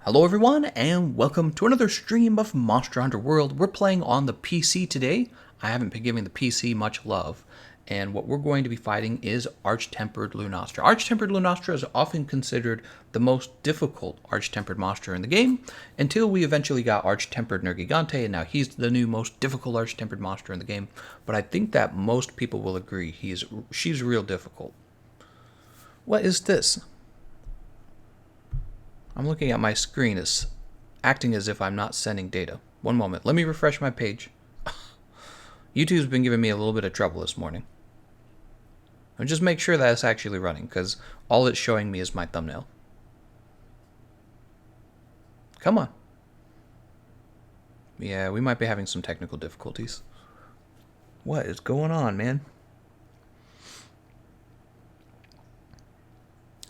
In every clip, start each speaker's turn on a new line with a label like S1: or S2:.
S1: Hello everyone, and welcome to another stream of Monster Hunter World. We're playing on the PC today. I haven't been giving the PC much love, and what we're going to be fighting is Arch-Tempered Lunastra. Arch-Tempered Lunastra is often considered the most difficult Arch-Tempered monster in the game, until we eventually got Arch-Tempered Nergigante, and now he's the new most difficult Arch-Tempered monster in the game. But I think that most people will agree she's real difficult. What is this? I'm looking at my screen. It's acting as if I'm not sending data. One moment. Let me refresh my page. YouTube's been giving me a little bit of trouble this morning. And just make sure that it's actually running, because all it's showing me is my thumbnail. Come on. Yeah, we might be having some technical difficulties. What is going on, man?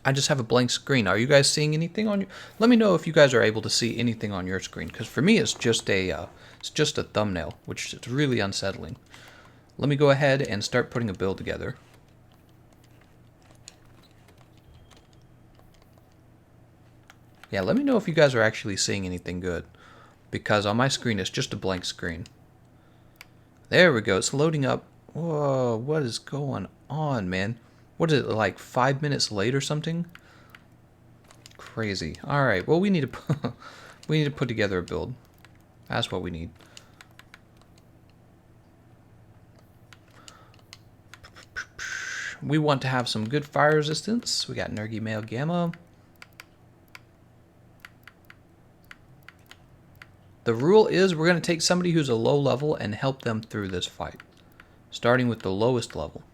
S1: I just have a blank screen. Are you guys seeing anything on your... Let me know if you guys are able to see anything on your screen, because for me it's just a thumbnail, which is really unsettling. Let me go ahead and start putting a build together. Yeah, let me know if you guys are actually seeing anything good, because on my screen it's just a blank screen. There we go. It's loading up. Whoa, what is going on, man? What is it, like 5 minutes late or something? Crazy. All right. Well, we need to put together a build. That's what we need. We want to have some good fire resistance. We got Nergi Male Gamma. The rule is we're going to take somebody who's a low level and help them through this fight, starting with the lowest level.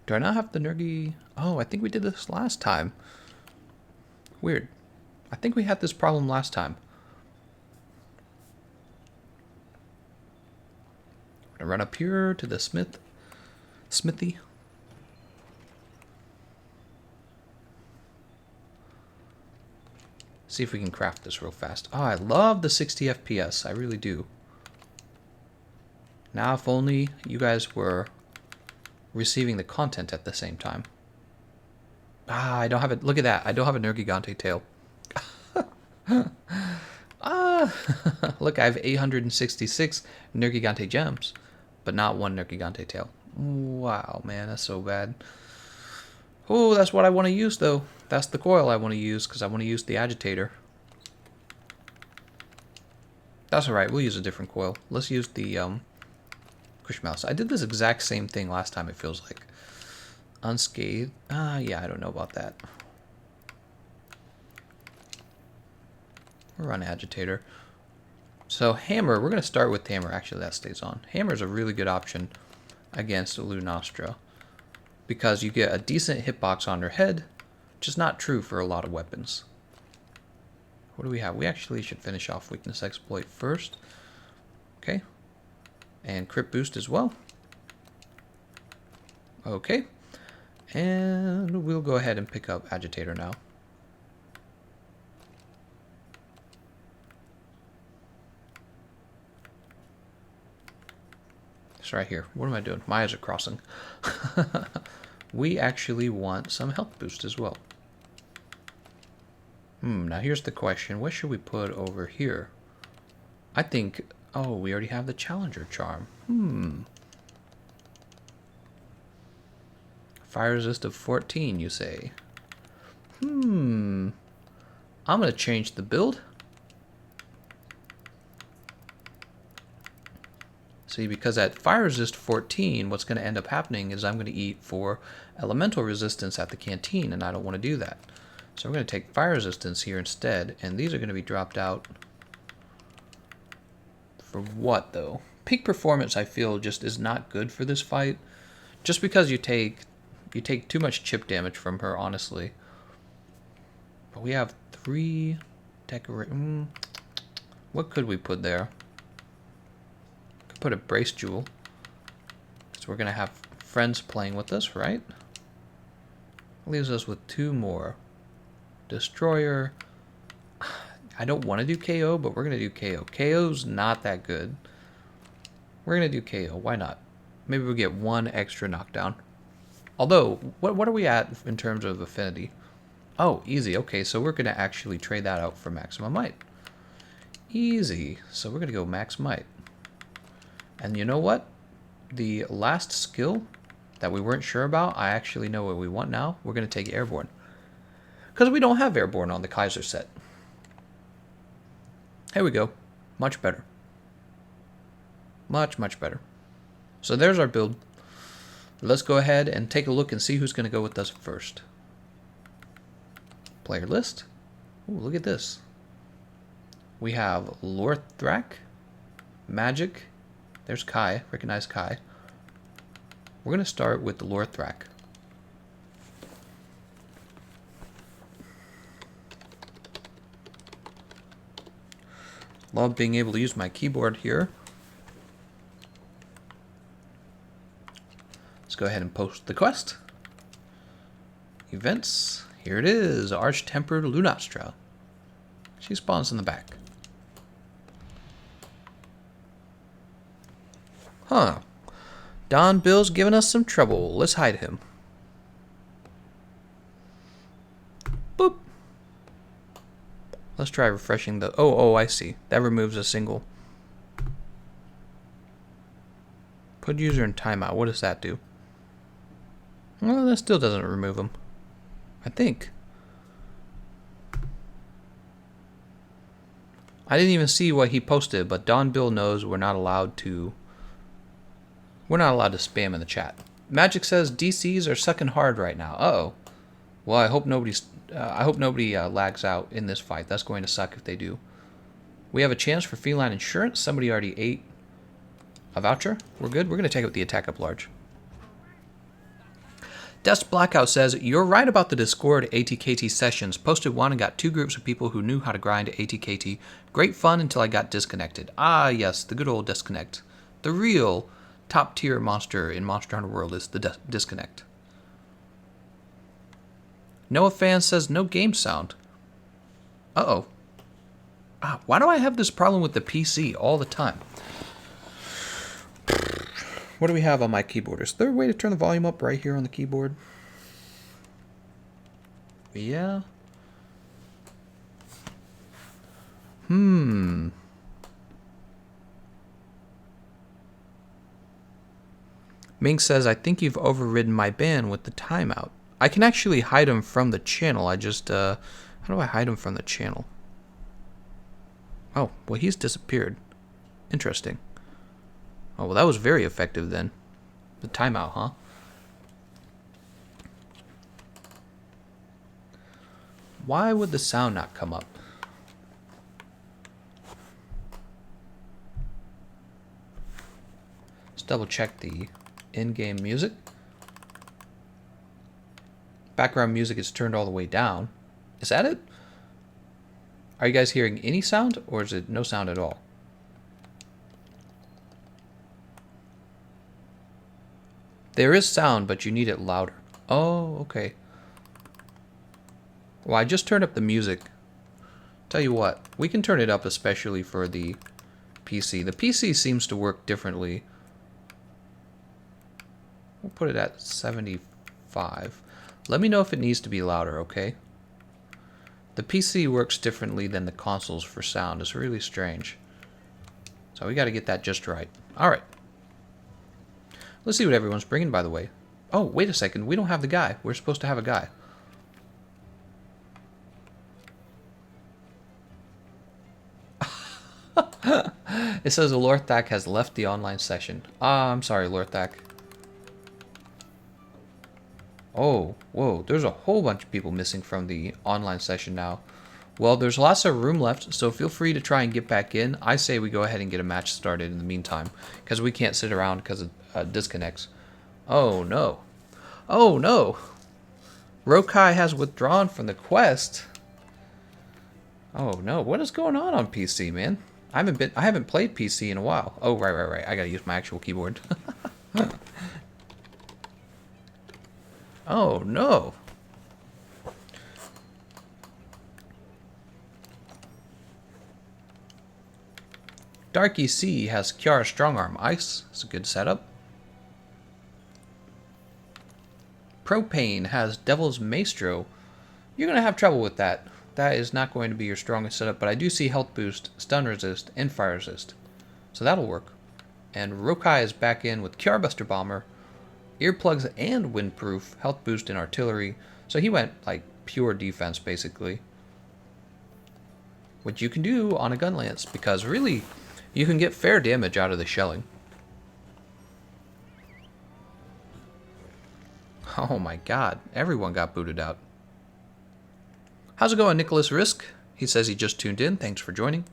S1: Do I not have the Nergi? Oh, I think we did this last time. Weird. I think we had this problem last time. I'm gonna run up here to the smithy. See if we can craft this real fast. Oh, I love the 60 FPS. I really do. Now, if only you guys were receiving the content at the same time. Ah, I don't have it. Look at that. I don't have a Nergigante tail. Look, I have 866 Nergigante gems, but not one Nergigante tail. Wow, man, that's so bad. Oh, that's what I want to use, though. That's the coil I want to use, because I want to use the agitator. That's alright, we'll use a different coil. Let's use the Mouse. I did this exact same thing last time, it feels like. Unscathed. Yeah, I don't know about that. We'll run agitator. So hammer, we're going to start with hammer. Actually, that stays on. Hammer is a really good option against Lunastra, because you get a decent hitbox on her head, which is not true for a lot of weapons. What do we have? We actually should finish off weakness exploit first. Okay. And crit boost as well. Okay. And we'll go ahead and pick up agitator now. It's right here. What am I doing? My eyes are crossing. We actually want some health boost as well. Now here's the question. What should we put over here? I think... Oh, we already have the Challenger charm. Fire resist of 14, you say? I'm going to change the build. See, because at fire resist 14, what's going to end up happening is I'm going to eat 4 elemental resistance at the canteen, and I don't want to do that. So we're going to take fire resistance here instead, and these are going to be dropped out. For what, though? Peak performance, I feel, just is not good for this fight. Just because you take too much chip damage from her, honestly. But we have 3 decorate. What could we put there? Could put a brace jewel. So we're going to have friends playing with us, right? Leaves us with 2 more. Destroyer. I don't want to do KO, but we're going to do KO. KO's not that good. We're going to do KO. Why not? Maybe we'll get 1 extra knockdown. Although, what are we at in terms of affinity? Oh, easy. Okay, so we're going to actually trade that out for maximum might. Easy. So we're going to go max might. And you know what? The last skill that we weren't sure about, I actually know what we want now. We're going to take airborne. Because we don't have airborne on the Kaiser set. Here we go. Much better. Much, much better. So there's our build. Let's go ahead and take a look and see who's going to go with us first. Player list. Ooh, look at this. We have Lorthrak, Magic. There's Kai. Recognize Kai. We're going to start with the Lorthrak. Love being able to use my keyboard here. Let's go ahead and post the quest. Events. Here it is. Arch-Tempered Lunastra. She spawns in the back. Huh. Don Bill's giving us some trouble. Let's hide him. Boop. Let's try refreshing the... Oh, I see. That removes a single. Put user in timeout. What does that do? Well, that still doesn't remove him. I think. I didn't even see what he posted, but Don Bill knows we're not allowed to... We're not allowed to spam in the chat. Magic says DCs are sucking hard right now. Uh-oh. Well, I hope nobody lags out in this fight. That's going to suck if they do. We have a chance for feline insurance. Somebody already ate a voucher. We're good. We're going to take out the attack up large. Dust Blackout says, you're right about the Discord ATKT sessions. Posted one and got 2 groups of people who knew how to grind ATKT. Great fun until I got disconnected. Ah, yes, the good old disconnect. The real top tier monster in Monster Hunter World is the disconnect. Noah Fan says, no game sound. Uh-oh. Why do I have this problem with the PC all the time? What do we have on my keyboard? Is there a way to turn the volume up right here on the keyboard? Yeah. Ming says, I think you've overridden my ban with the timeout. I can actually hide him from the channel. I just, how do I hide him from the channel? Oh, well, he's disappeared. Interesting. Oh, well, that was very effective then. The timeout, huh? Why would the sound not come up? Let's double check the in-game music. Background music is turned all the way down. Is that it? Are you guys hearing any sound, or is it no sound at all? There is sound, but you need it louder. Oh, okay. Well, I just turned up the music. Tell you what, we can turn it up especially for the PC. The PC seems to work differently. We'll put it at 75. Let me know if it needs to be louder, okay? The PC works differently than the consoles for sound. It's really strange. So we got to get that just right. All right. Let's see what everyone's bringing, by the way. Oh, wait a second. We don't have the guy. We're supposed to have a guy. It says Lorthak has left the online session. I'm sorry, Lorthak. Oh, whoa. There's a whole bunch of people missing from the online session now. Well, there's lots of room left, so feel free to try and get back in. I say we go ahead and get a match started in the meantime, because we can't sit around because of disconnects. Oh, no. Oh, no. Rokai has withdrawn from the quest. Oh, no. What is going on PC, man? I haven't played PC in a while. Oh, right. I gotta use my actual keyboard. Oh, no. Darky C has Kiara Strongarm Ice. It's a good setup. Propane has Devil's Maestro. You're going to have trouble with that. That is not going to be your strongest setup, but I do see health boost, stun resist, and fire resist. So that'll work. And Rokai is back in with QR Buster Bomber, earplugs and windproof, health boost and artillery. So he went like pure defense basically. Which you can do on a gun lance because really you can get fair damage out of the shelling. Oh my god, everyone got booted out. How's it going, Nicholas Risk? He says he just tuned in. Thanks for joining.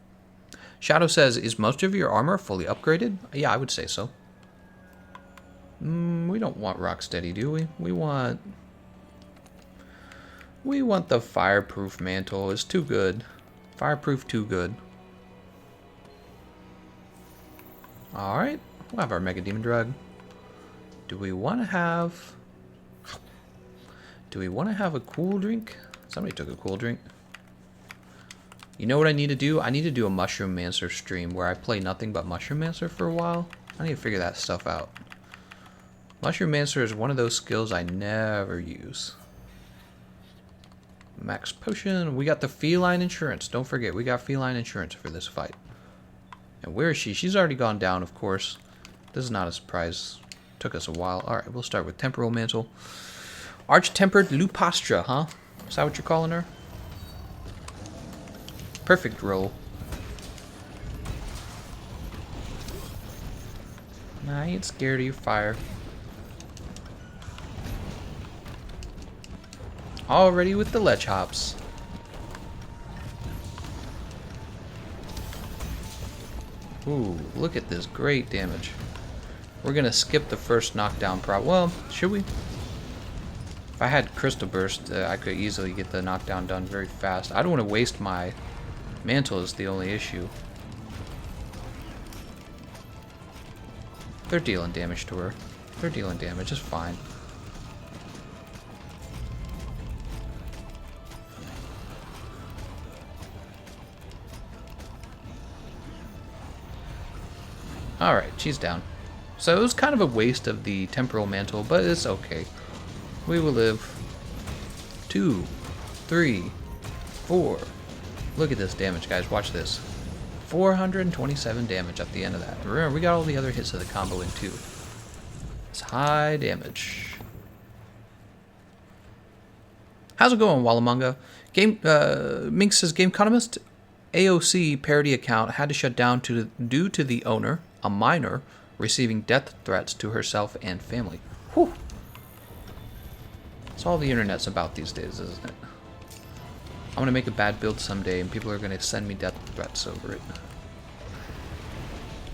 S1: Shadow says, is most of your armor fully upgraded? Yeah, I would say so. We don't want Rocksteady, do we? We want the Fireproof Mantle. It's too good. Fireproof too good. Alright, we'll have our Mega Demon Drug. Do we want to have a cool drink? Somebody took a cool drink. You know what I need to do? I need to do a Mushroom Mancer stream where I play nothing but Mushroom Mancer for a while. I need to figure that stuff out. Mushroom Mancer is one of those skills I never use. Max Potion. We got the Feline Insurance. Don't forget, we got Feline Insurance for this fight. And where is she? She's already gone down, of course. This is not a surprise. Took us a while. Alright, we'll start with Temporal Mantle. Arch-Tempered Lupastra, huh? Is that what you're calling her? Perfect roll. Nah, I ain't scared of your fire. Already with the ledge hops. Ooh, look at this great damage. We're gonna skip the first knockdown well, should we? If I had Crystal Burst, I could easily get the knockdown done very fast. I don't want to waste my mantle is the only issue. They're dealing damage to her. They're dealing damage, it's fine. Alright, she's down. So it was kind of a waste of the Temporal Mantle, but it's okay. We will live. 2, 3, 4. Look at this damage, guys. Watch this. 427 damage at the end of that. Remember, we got all the other hits of the combo in too. It's high damage. How's it going, Wallamunga? Mink says, Gameconomist, AOC parody account had to shut down due to the owner, a minor, receiving death threats to herself and family. Whew. That's all the internet's about these days, isn't it? I'm gonna make a bad build someday and people are gonna send me death threats over it.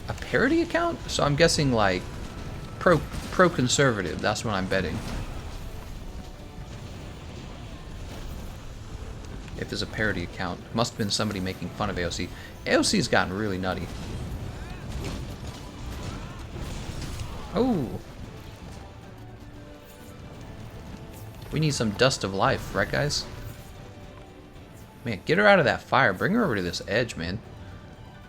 S1: A parody account? So I'm guessing like pro-conservative, that's what I'm betting. If it's a parody account. Must have been somebody making fun of AOC. AOC's gotten really nutty. Oh. We need some dust of life, right guys? Man, get her out of that fire. Bring her over to this edge, man.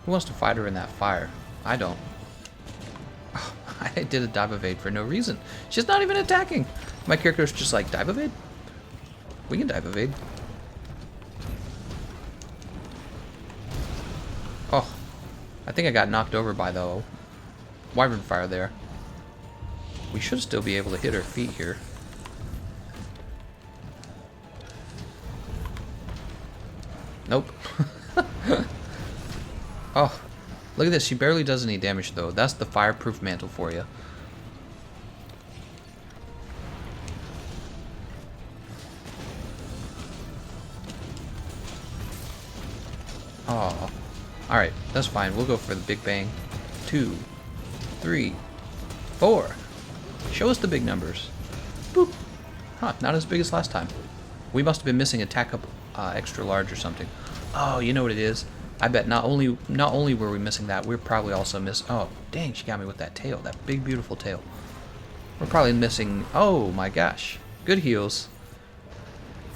S1: Who wants to fight her in that fire? I don't. Oh, I did a dive evade for no reason. She's not even attacking. My character's just like, dive evade? We can dive evade. Oh, I think I got knocked over by the Wyvern Fire there. We should still be able to hit her feet here. Nope. Oh, look at this. She barely does any damage, though. That's the Fireproof Mantle for you. Oh. Alright, that's fine. We'll go for the Big Bang. 2, 3, 4. Show us the big numbers. Boop. Huh, not as big as last time. We must have been missing attack up extra large or something. Oh, you know what it is? I bet not only were we missing that, we're probably also missing... Oh, dang, she got me with that tail. That big, beautiful tail. We're probably missing... Oh, my gosh. Good heals.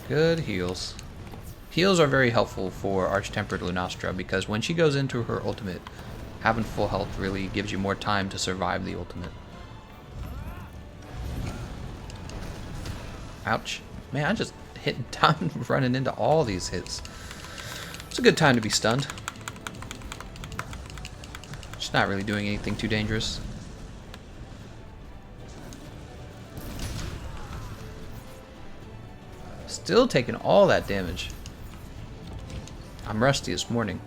S1: Good heals. Heals are very helpful for Arch-Tempered Lunastra because when she goes into her ultimate, having full health really gives you more time to survive the ultimate. Ouch. Man, I just hitting down, running into all these hits. It's a good time to be stunned. She's not really doing anything too dangerous. Still taking all that damage. I'm rusty this morning.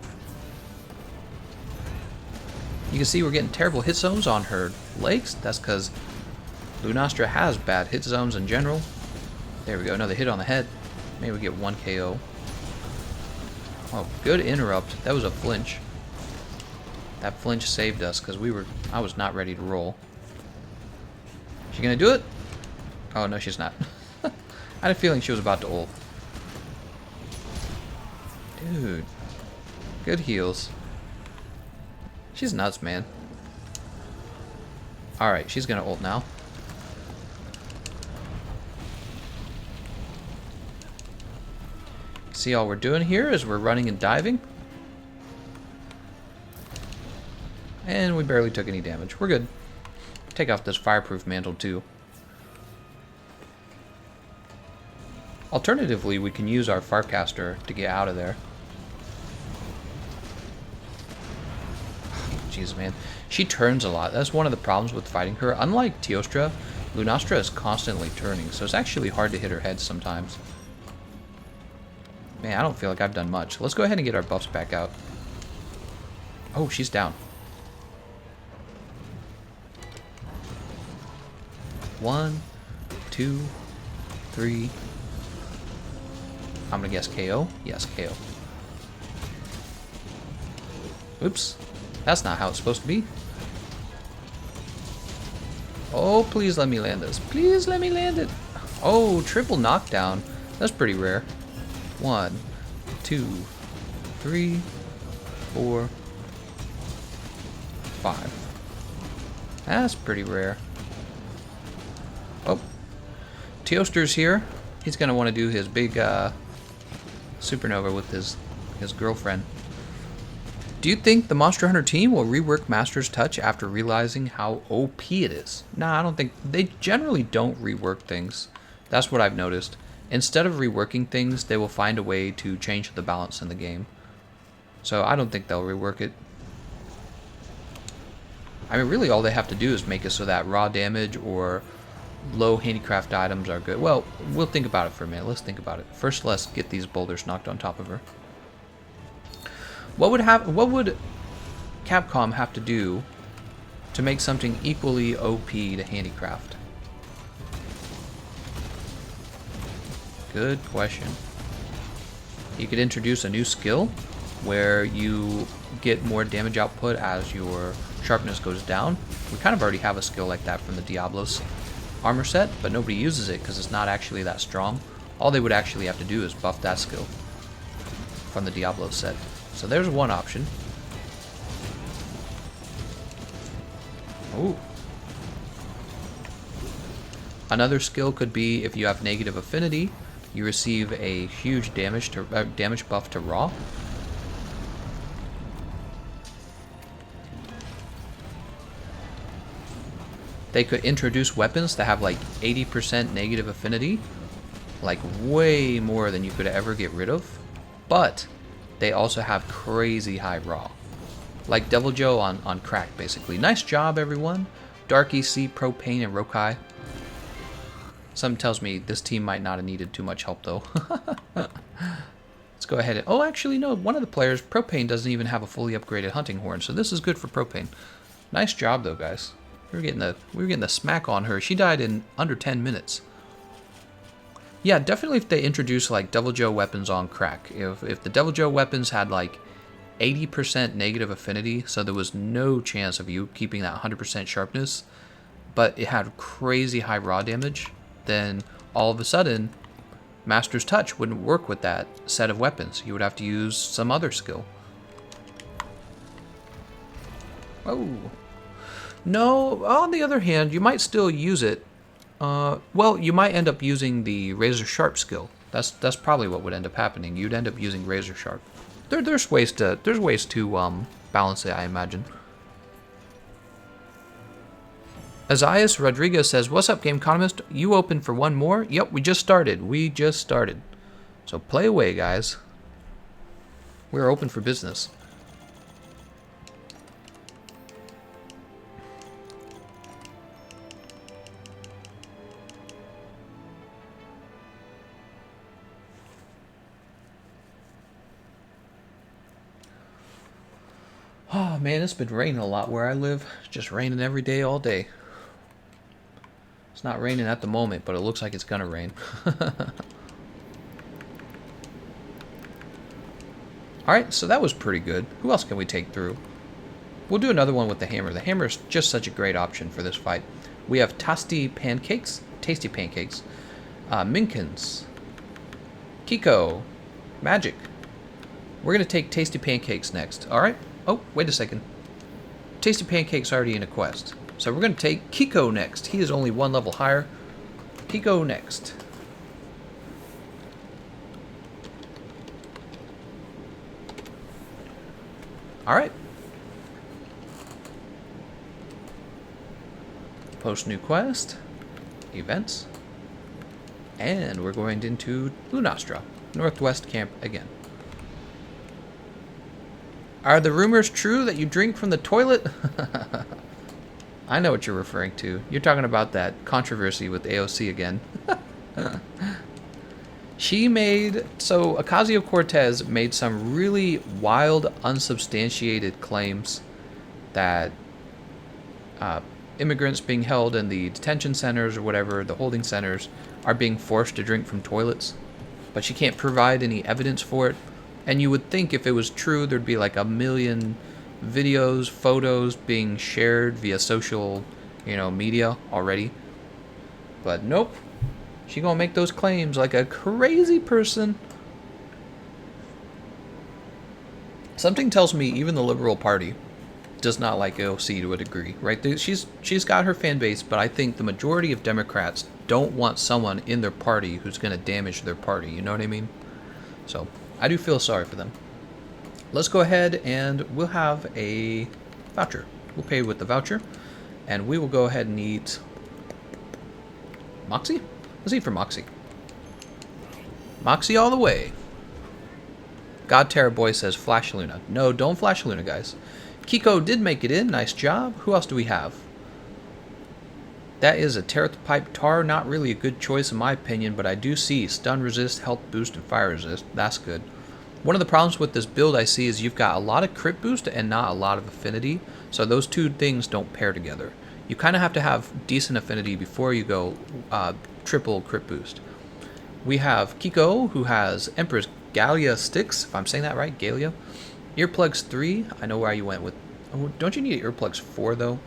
S1: You can see we're getting terrible hit zones on her legs. That's because Lunastra has bad hit zones in general. There we go, another hit on the head. Maybe we get 1 KO. Oh, good interrupt. That was a flinch. That flinch saved us because I was not ready to roll. She gonna do it? Oh no, she's not. I had a feeling she was about to ult. Dude. Good heals. She's nuts, man. Alright, she's gonna ult now. See, all we're doing here is we're running and diving. And we barely took any damage. We're good. Take off this fireproof mantle too. Alternatively, we can use our Farcaster to get out of there. Jeez, man. She turns a lot. That's one of the problems with fighting her. Unlike Teostra, Lunastra is constantly turning, so it's actually hard to hit her head sometimes. Man, I don't feel like I've done much. Let's go ahead and get our buffs back out. Oh, she's down. 1, 2, 3. I'm gonna guess KO. Yes, KO. Oops. That's not how it's supposed to be. Oh, please let me land this. Please let me land it. Oh, triple knockdown. That's pretty rare. 1, 2, 3, 4, 5. That's pretty rare. Oh, Teoster's here. He's gonna want to do his big supernova with his girlfriend. Do you think the Monster Hunter team will rework Master's Touch after realizing how OP it is? Nah, I don't think. They generally don't rework things. That's what I've noticed. Instead of reworking things, they will find a way to change the balance in the game. So I don't think they'll rework it. I mean, really all they have to do is make it so that raw damage or low handicraft items are good. Well, we'll think about it for a minute. Let's think about it. First, let's get these boulders knocked on top of her. What would Capcom have to do to make something equally OP to handicraft? Good question. You could introduce a new skill where you get more damage output as your sharpness goes down. We kind of already have a skill like that from the Diablos armor set, but nobody uses it because it's not actually that strong. All they would actually have to do is buff that skill from the Diablos set. So there's one option. Ooh. Another skill could be if you have negative affinity, you receive a huge damage buff to raw. They could introduce weapons that have like 80% negative affinity, like way more than you could ever get rid of, but they also have crazy high raw. Like Devil Joe on crack, basically. Nice job, everyone. Dark EC, Propane, and Rokai. Something tells me this team might not have needed too much help, though. Let's go ahead and... Oh, actually, no. One of the players, Propane, doesn't even have a fully upgraded hunting horn, so this is good for Propane. Nice job, though, guys. We were getting the smack on her. She died in under 10 minutes. Yeah, definitely if they introduce like Devil Joe weapons on crack. If the Devil Joe weapons had like 80% negative affinity, so there was no chance of you keeping that 100% sharpness, but it had crazy high raw damage, then all of a sudden Master's Touch wouldn't work with that set of weapons. You would have to use some other skill. Oh. No, on the other hand, you might still use it. Well, you might end up using the Razor Sharp skill. That's probably what would end up happening. You'd end up using Razor Sharp. There's ways to balance it, I imagine. Isaias Rodriguez says, "What's up, Gameconomist? You open for one more?" Yep, we just started. So play away, guys. We're open for business. Oh man, it's been raining a lot where I live. It's just raining every day, all day. It's not raining at the moment, but it looks like it's gonna rain. Alright, so that was pretty good. Who else can we take through? We'll do another one with the hammer. The hammer is just such a great option for this fight. We have tasty pancakes, Minkins, Kiko, Magic. We're gonna take tasty pancakes next. Alright. Oh, wait a second. Tasty Pancake's already in a quest. So we're going to take Kiko next. He is only one level higher. Kiko next. Alright. Post new quest. Events. And we're going into Lunastra. Northwest camp again. Are the rumors true that you drink from the toilet? I know what you're referring to. You're talking about that controversy with AOC again. So Ocasio-Cortez made some really wild, unsubstantiated claims that immigrants being held in the detention centers or whatever, the holding centers, are being forced to drink from toilets. But she can't provide any evidence for it. And you would think if it was true, there'd be like a million videos, photos being shared via social, media already. But nope. She gonna make those claims like a crazy person. Something tells me even the Liberal Party does not like AOC to a degree, right? She's got her fan base, but I think the majority of Democrats don't want someone in their party who's gonna damage their party. You know what I mean? So I do feel sorry for them. Let's go ahead and we'll have a voucher. We'll pay with the voucher. And we will go ahead and eat Moxie? Let's eat for Moxie. Moxie all the way. God Terror Boy says Flash Luna. No, don't Flash Luna, guys. Kiko did make it in. Nice job. Who else do we have? That is a Terror Pipe Tar. Not really a good choice in my opinion, but I do see Stun Resist, Health Boost, and Fire Resist. That's good. One of the problems with this build I see is you've got a lot of crit boost and not a lot of affinity. So those two things don't pair together. You kind of have to have decent affinity before you go triple crit boost. We have Kiko, who has Empress Gallia Sticks, if I'm saying that right, Gallia. Earplugs 3, I know where you went with. Oh, don't you need Earplugs 4 though?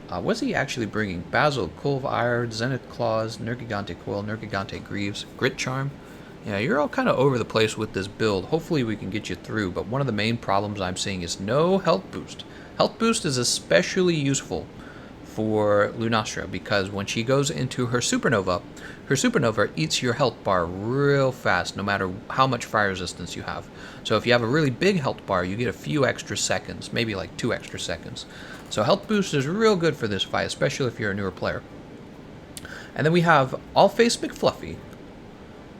S1: What's he actually bringing? Basil, Cove Ire, Zenith Claws, Nergigante Coil, Nergigante Greaves, Grit Charm. Yeah, you're all kind of over the place with this build. Hopefully we can get you through, but one of the main problems I'm seeing is no health boost. Health boost is especially useful for Lunastra because when she goes into her supernova eats your health bar real fast no matter how much fire resistance you have. So if you have a really big health bar, you get a few extra seconds, maybe like 2 extra seconds. So health boost is real good for this fight, especially if you're a newer player. And then we have All Face McFluffy.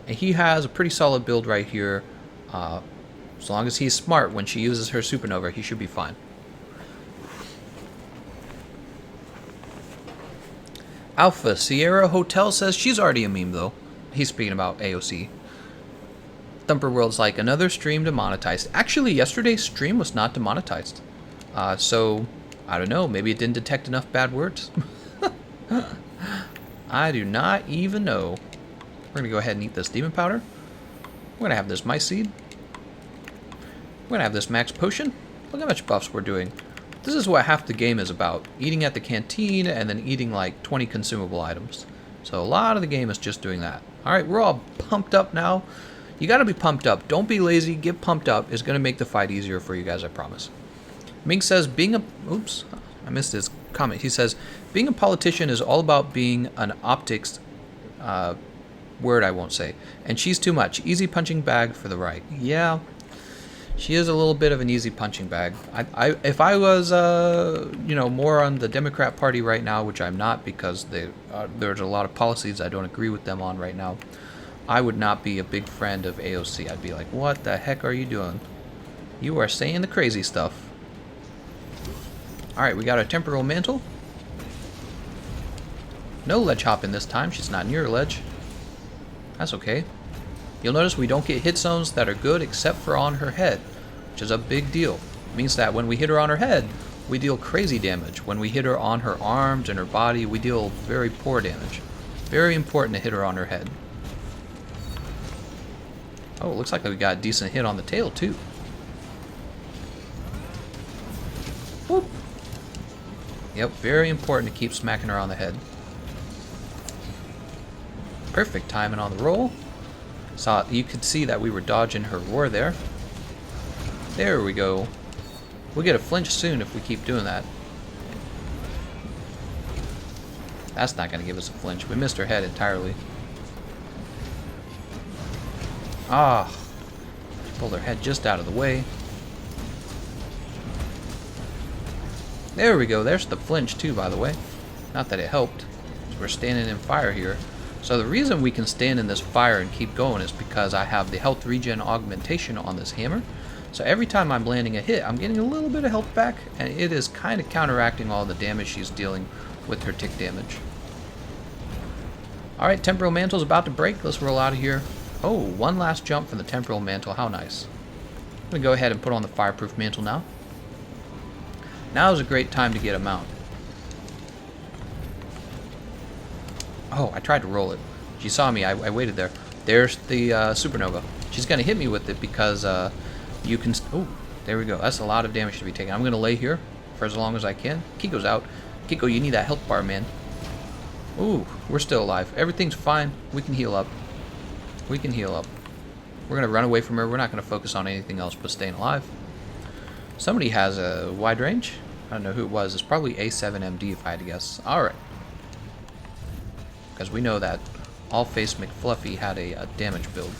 S1: And he has a pretty solid build right here. As long as he's smart when she uses her supernova, he should be fine. Alpha Sierra Hotel says she's already a meme though. He's speaking about AOC. Thumper World's like another stream demonetized. Actually, yesterday's stream was not demonetized. So I don't know. Maybe it didn't detect enough bad words. I do not even know. We're going to go ahead and eat this demon powder. We're going to have this mice seed. We're going to have this max potion. Look how much buffs we're doing. This is what half the game is about. Eating at the canteen and then eating like 20 consumable items. So a lot of the game is just doing that. Alright, we're all pumped up now. You got to be pumped up. Don't be lazy. Get pumped up. It's going to make the fight easier for you guys, I promise. Mink says being a... Oops. I missed his comment. He says, being a politician is all about being an optics... word I won't say. And she's too much. Easy punching bag for the right. Yeah, she is a little bit of an easy punching bag. If I was, more on the Democrat Party right now, which I'm not because there's a lot of policies I don't agree with them on right now. I would not be a big friend of AOC. I'd be like, what the heck are you doing? You are saying the crazy stuff. Alright, we got a temporal mantle. No ledge hopping this time. She's not near a ledge. That's okay. You'll notice we don't get hit zones that are good except for on her head, which is a big deal. It means that when we hit her on her head, we deal crazy damage. When we hit her on her arms and her body, we deal very poor damage. Very important to hit her on her head. Oh, it looks like we got a decent hit on the tail, too. Whoop. Yep, very important to keep smacking her on the head. Perfect timing on the roll. So you could see that we were dodging her roar there. There we go. We'll get a flinch soon if we keep doing that. That's not going to give us a flinch. We missed her head entirely. Ah. Pulled her head just out of the way. There we go. There's the flinch too, by the way. Not that it helped. We're standing in fire here. So the reason we can stand in this fire and keep going is because I have the health regen augmentation on this hammer. So every time I'm landing a hit, I'm getting a little bit of health back, and it is kind of counteracting all the damage she's dealing with her tick damage. Alright, temporal mantle's about to break. Let's roll out of here. Oh, one last jump from the temporal mantle. How nice. I'm going to go ahead and put on the fireproof mantle now. Now is a great time to get a mount. Oh, I tried to roll it. She saw me. I waited there. There's the supernova. She's going to hit me with it because you can... Oh, there we go. That's a lot of damage to be taken. I'm going to lay here for as long as I can. Kiko's out. Kiko, you need that health bar, man. Ooh, we're still alive. Everything's fine. We can heal up. We can heal up. We're going to run away from her. We're not going to focus on anything else but staying alive. Somebody has a wide range. I don't know who it was. It's probably A7MD if I had to guess. Alright. Because we know that All-Face McFluffy had a damage build.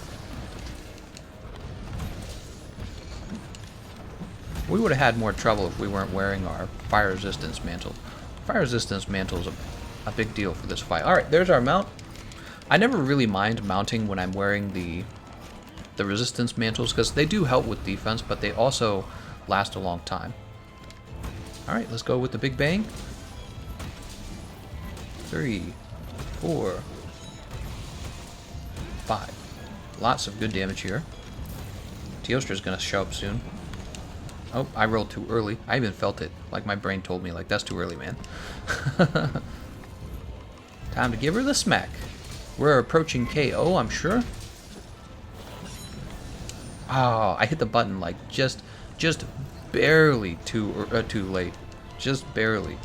S1: We would have had more trouble if we weren't wearing our fire resistance mantle. Fire resistance mantle is a big deal for this fight. Alright, there's our mount. I never really mind mounting when I'm wearing the resistance mantles because they do help with defense, but they also last a long time. Alright, let's go with the big bang. 3, 4, 5. Lots of good damage here. Teostra's gonna show up soon. Oh, I rolled too early. I even felt it. Like my brain told me, like, that's too early, man. Time to give her the smack. We're approaching KO, I'm sure. Oh, I hit the button like just barely too late. Just barely.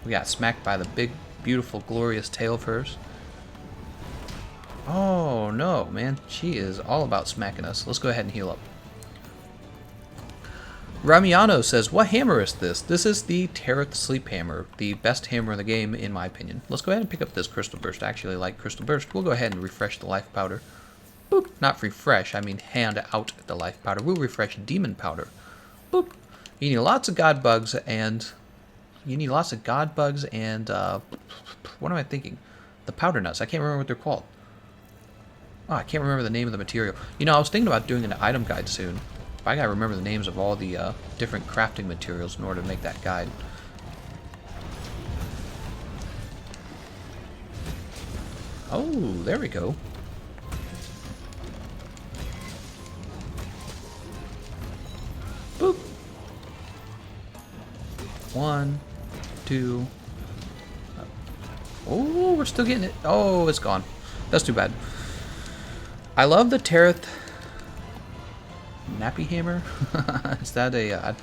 S1: We got smacked by the big, beautiful, glorious tail of hers. Oh no, man. She is all about smacking us. Let's go ahead and heal up. Ramiano says, what hammer is this? This is the Tareth Sleep Hammer, the best hammer in the game, in my opinion. Let's go ahead and pick up this Crystal Burst. I actually like Crystal Burst. We'll go ahead and refresh the Life Powder. Boop. Not refresh, I mean hand out the Life Powder. We'll refresh Demon Powder. Boop. You need lots of God Bugs and... what am I thinking? The Powder Nuts. I can't remember what they're called. Oh, I can't remember the name of the material. You know, I was thinking about doing an item guide soon. I gotta remember the names of all the different crafting materials in order to make that guide. Oh, there we go. Boop. 1, 2. Oh, we're still getting it. Oh, it's gone. That's too bad. I love the Tareth Nappy Hammer? Is that a...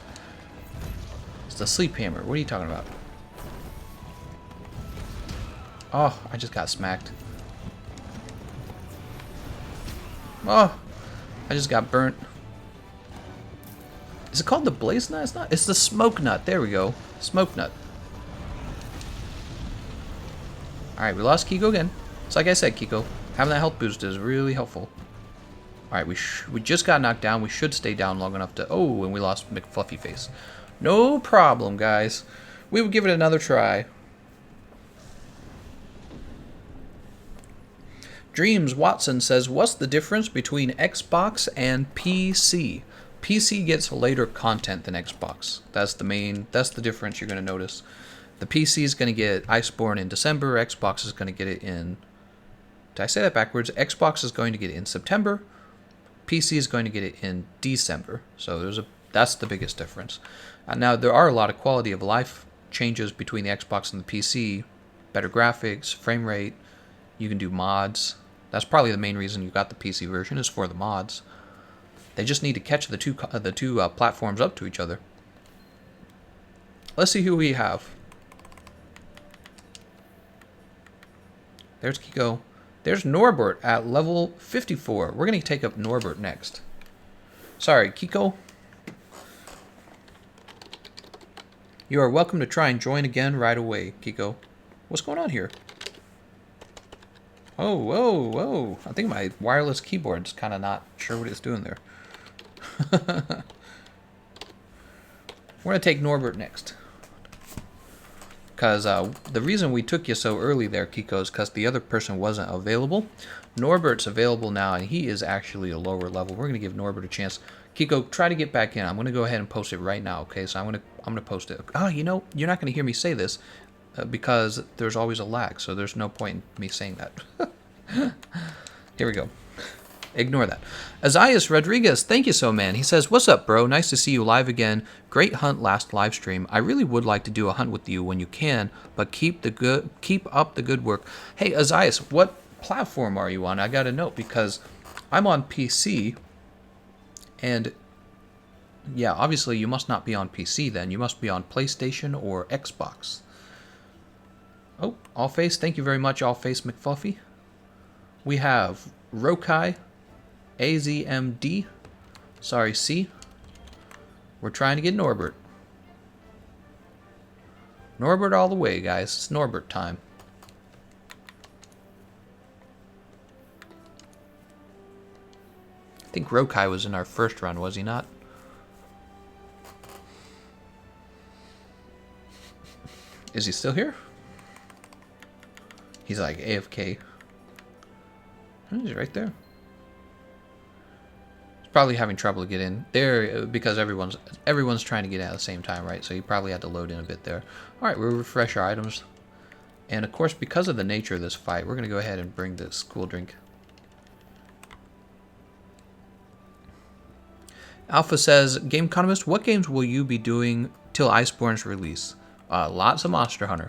S1: it's the Sleep Hammer. What are you talking about? Oh, I just got smacked. Oh, I just got burnt. Is it called the Blaze Nut? It's not. It's the Smoke Nut. There we go. Smoke Nut. Alright, we lost Kiko again. It's like I said, Kiko. Having that health boost is really helpful. Alright, we just got knocked down. We should stay down long enough to... Oh, and we lost McFluffy Face. No problem, guys. We will give it another try. Dreams Watson says, what's the difference between Xbox and PC? PC gets later content than Xbox. That's the difference you're going to notice. The PC is going to get Iceborne in December. Xbox is going to get it in... Did I say that backwards? Xbox is going to get it in September. PC is going to get it in December. So that's the biggest difference. Now, there are a lot of quality of life changes between the Xbox and the PC. Better graphics, frame rate. You can do mods. That's probably the main reason you got the PC version, is for the mods. They just need to catch the two platforms up to each other. Let's see who we have. There's Kiko. There's Norbert at level 54. We're going to take up Norbert next. Sorry, Kiko. You are welcome to try and join again right away, Kiko. What's going on here? Oh, whoa, whoa. I think my wireless keyboard's kind of not sure what it's doing there. We're going to take Norbert next. Because the reason we took you so early there, Kiko, is because the other person wasn't available. Norbert's available now, and he is actually a lower level. We're going to give Norbert a chance. Kiko, try to get back in. I'm going to go ahead and post it right now, okay? So I'm going to post it. Oh, you know, you're not going to hear me say this because there's always a lag, so there's no point in me saying that. Here we go. Ignore that. Azias Rodriguez, thank you so, man. He says, what's up, bro? Nice to see you live again. Great hunt last live stream. I really would like to do a hunt with you when you can, but keep up the good work. Hey, Azias, what platform are you on? I got to know, because I'm on PC, and yeah, obviously you must not be on PC then. You must be on PlayStation or Xbox. Oh, Allface, thank you very much, Allface McFluffy. We have Rokai, AZMD, sorry, C. We're trying to get Norbert. Norbert all the way, guys. It's Norbert time. I think Rokai was in our first run, was he not? Is he still here? He's like AFK. He's right there. Probably having trouble to get in there because everyone's trying to get in at the same time, right? So you probably had to load in a bit there. All right, we'll refresh our items, and of course, because of the nature of this fight, we're gonna go ahead and bring this cool drink. Alpha says, Gameconomist, what games will you be doing till Iceborne's release? Lots of Monster Hunter.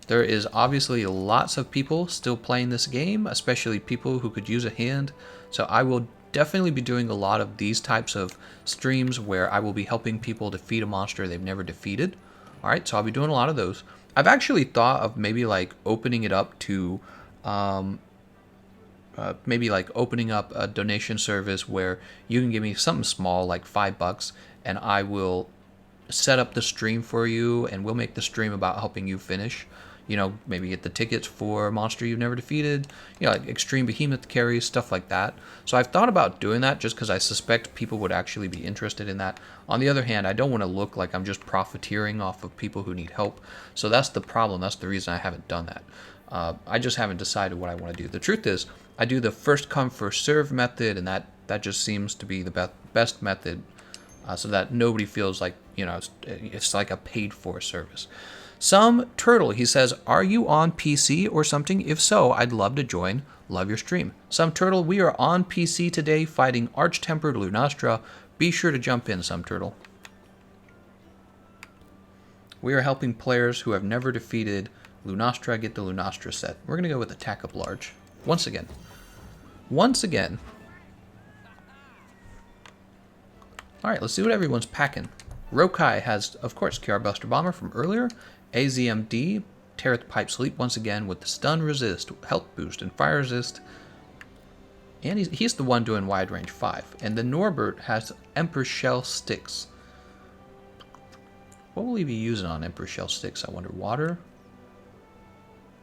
S1: There is obviously lots of people still playing this game, especially people who could use a hand. So I will definitely be doing a lot of these types of streams where I will be helping people defeat a monster they've never defeated. All right, so I'll be doing a lot of those. I've actually thought of maybe like opening it up to, maybe like opening up a donation service where you can give me something small, like $5, and I will set up the stream for you, and we'll make the stream about helping you finish. You know, maybe get the tickets for a monster you've never defeated, you know, like extreme behemoth carries, stuff like that. So I've thought about doing that just because I suspect people would actually be interested in that. On the other hand, I don't want to look like I'm just profiteering off of people who need help. So that's the problem. That's the reason I haven't done that. I just haven't decided what I want to do. The truth is, I do the first come, first serve method, and that just seems to be the best method, so that nobody feels like, you know, it's like a paid for service. Some Turtle, he says, are you on PC or something? If so, I'd love to join. Love your stream. Some Turtle, we are on PC today fighting Arch-Tempered Lunastra. Be sure to jump in, Some Turtle. We are helping players who have never defeated Lunastra get the Lunastra set. We're going to go with Attack Up Large. Once again. Once again. Alright, let's see what everyone's packing. Rokai has, of course, QR Buster Bomber from earlier. AZMD, Terreth Pipe Sleep once again with the Stun Resist, Health Boost, and Fire Resist. And he's the one doing Wide Range 5. And then Norbert has Emperor Shell Sticks. What will he be using on Emperor Shell Sticks? I wonder. Water?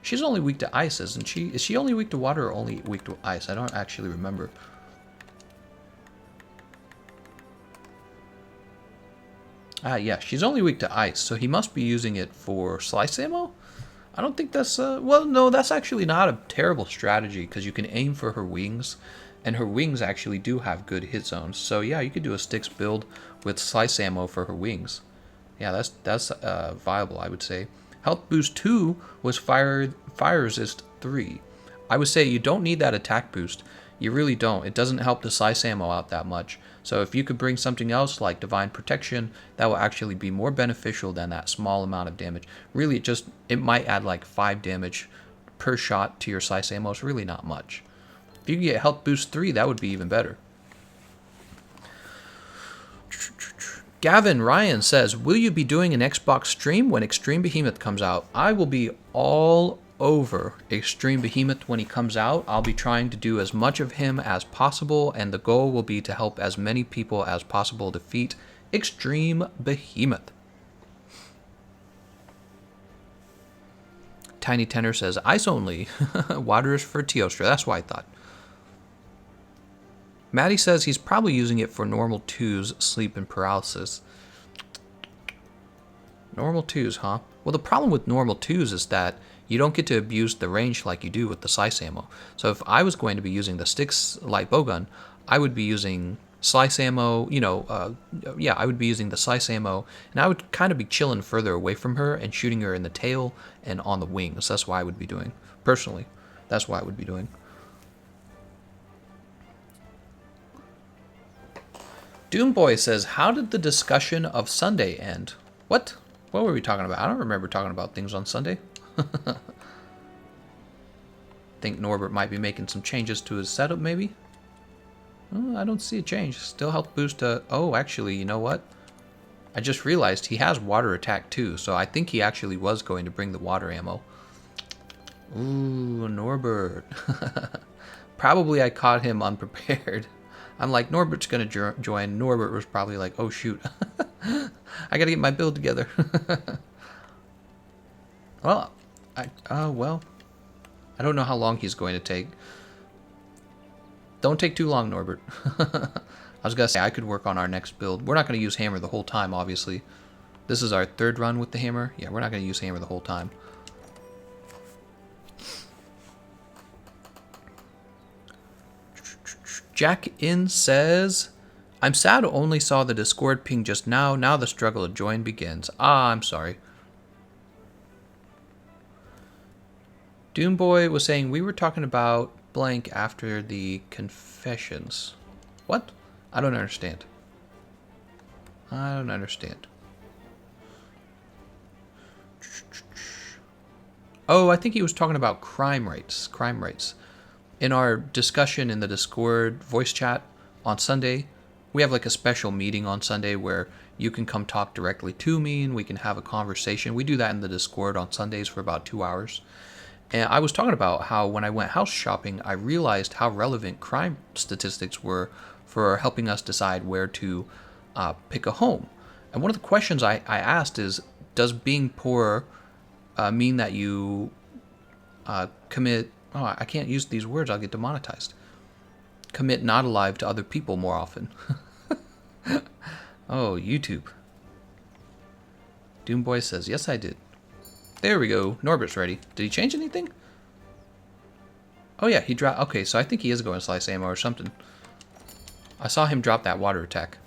S1: She's only weak to ice, isn't she? Is she only weak to water or only weak to ice? I don't actually remember. Ah, yeah, she's only weak to ice, so he must be using it for slice ammo? I don't think that's well, no, that's actually not a terrible strategy because you can aim for her wings, and her wings actually do have good hit zones. So yeah, you could do a sticks build with slice ammo for her wings. Yeah, that's viable, I would say. Health boost 2 was fire resist 3. I would say you don't need that attack boost. You really don't. It doesn't help the slice ammo out that much. So if you could bring something else like divine protection, that will actually be more beneficial than that small amount of damage. Really, it might add like 5 damage per shot to your slice ammo. It's really not much. If you could get health boost 3, that would be even better. Gavin Ryan says, will you be doing an Xbox stream when Extreme Behemoth comes out? I will be all over Extreme Behemoth when he comes out. I'll be trying to do as much of him as possible, and the goal will be to help as many people as possible defeat Extreme Behemoth. Tiny Tenor says, ice only. Water is for Teostra. That's what I thought. Maddie says he's probably using it for normal 2s, sleep, and paralysis. Normal 2s, huh? Well, the problem with normal 2s is that you don't get to abuse the range like you do with the slice ammo. So if I was going to be using the sticks light bowgun, I would be using slice ammo, I would be using the slice ammo, and I would kind of be chilling further away from her and shooting her in the tail and on the wings. That's what I would be doing. Personally, that's what I would be doing. Doomboy says, how did the discussion of Sunday end? What? What were we talking about? I don't remember talking about things on Sunday. Think Norbert might be making some changes to his setup, maybe? Oh, I don't see a change. Still health boost to... Oh, actually, you know what? I just realized he has water attack too, so I think he actually was going to bring the water ammo. Ooh, Norbert. Probably I caught him unprepared. I'm like, Norbert's going to join. Norbert was probably like, oh, shoot. I got to get my build together. Well, I don't know how long he's going to take. Don't take too long, Norbert. I was going to say, I could work on our next build. We're not going to use hammer the whole time, obviously. This is our 3rd run with the hammer. Yeah, we're not going to use hammer the whole time. Jack In says, I'm sad I only saw the Discord ping just now. Now the struggle to join begins. Ah, I'm sorry. Doomboy was saying we were talking about blank after the confessions. What? I don't understand. I don't understand. Oh, I think he was talking about crime rates. Crime rates. In our discussion in the Discord voice chat on Sunday, we have like a special meeting on Sunday where you can come talk directly to me and we can have a conversation. We do that in the Discord on Sundays for about 2 hours. And I was talking about how when I went house shopping, I realized how relevant crime statistics were for helping us decide where to pick a home. And one of the questions I asked is, does being poor mean that you commit... Oh, I can't use these words. I'll get demonetized. Commit not alive to other people more often. Oh, YouTube. Doomboy says, yes, I did. There we go. Norbert's ready. Did he change anything? Oh, yeah, he dropped... Okay, so I think he is going to slice ammo or something. I saw him drop that water attack.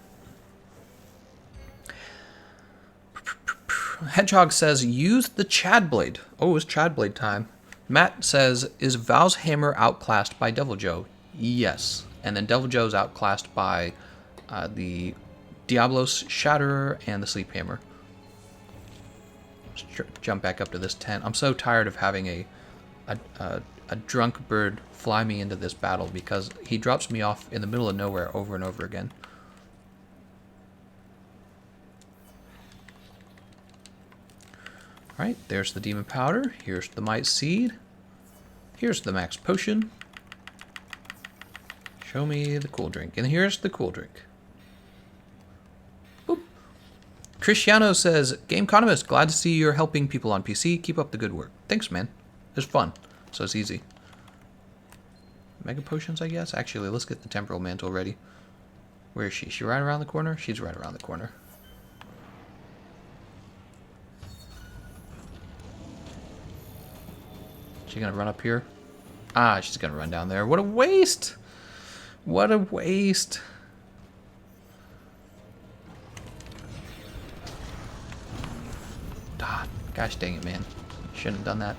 S1: Hedgehog says, use the Chad Blade. Oh, it's Chad Blade time. Matt says, is Val's hammer outclassed by Devil Joe? Yes. And then Devil Joe's outclassed by the Diablos Shatterer and the Sleep Hammer. Let's jump back up to this tent. I'm so tired of having a drunk bird fly me into this battle because he drops me off in the middle of nowhere over and over again. Alright, there's the Demon Powder. Here's the Might Seed. Here's the Max Potion. Show me the cool drink. And here's the cool drink. Boop. Cristiano says, Gameconomist, glad to see you're helping people on PC. Keep up the good work. Thanks, man. It's fun, so it's easy. Mega Potions, I guess? Actually, let's get the Temporal Mantle ready. Where is she? Is she right around the corner? She's right around the corner. She's gonna run up here. Ah, she's gonna run down there. What a waste! What a waste! Ah, gosh dang it, man. Shouldn't have done that.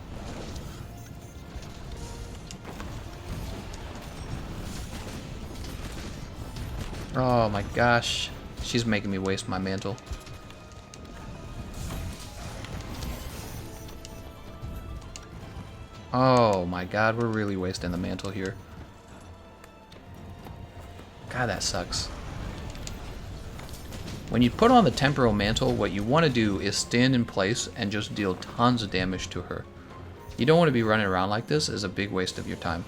S1: Oh my gosh. She's making me waste my mantle. Oh my god, we're really wasting the mantle here. God, that sucks. When you put on the temporal mantle, what you want to do is stand in place and just deal tons of damage to her. You don't want to be running around like this. It's a big waste of your time.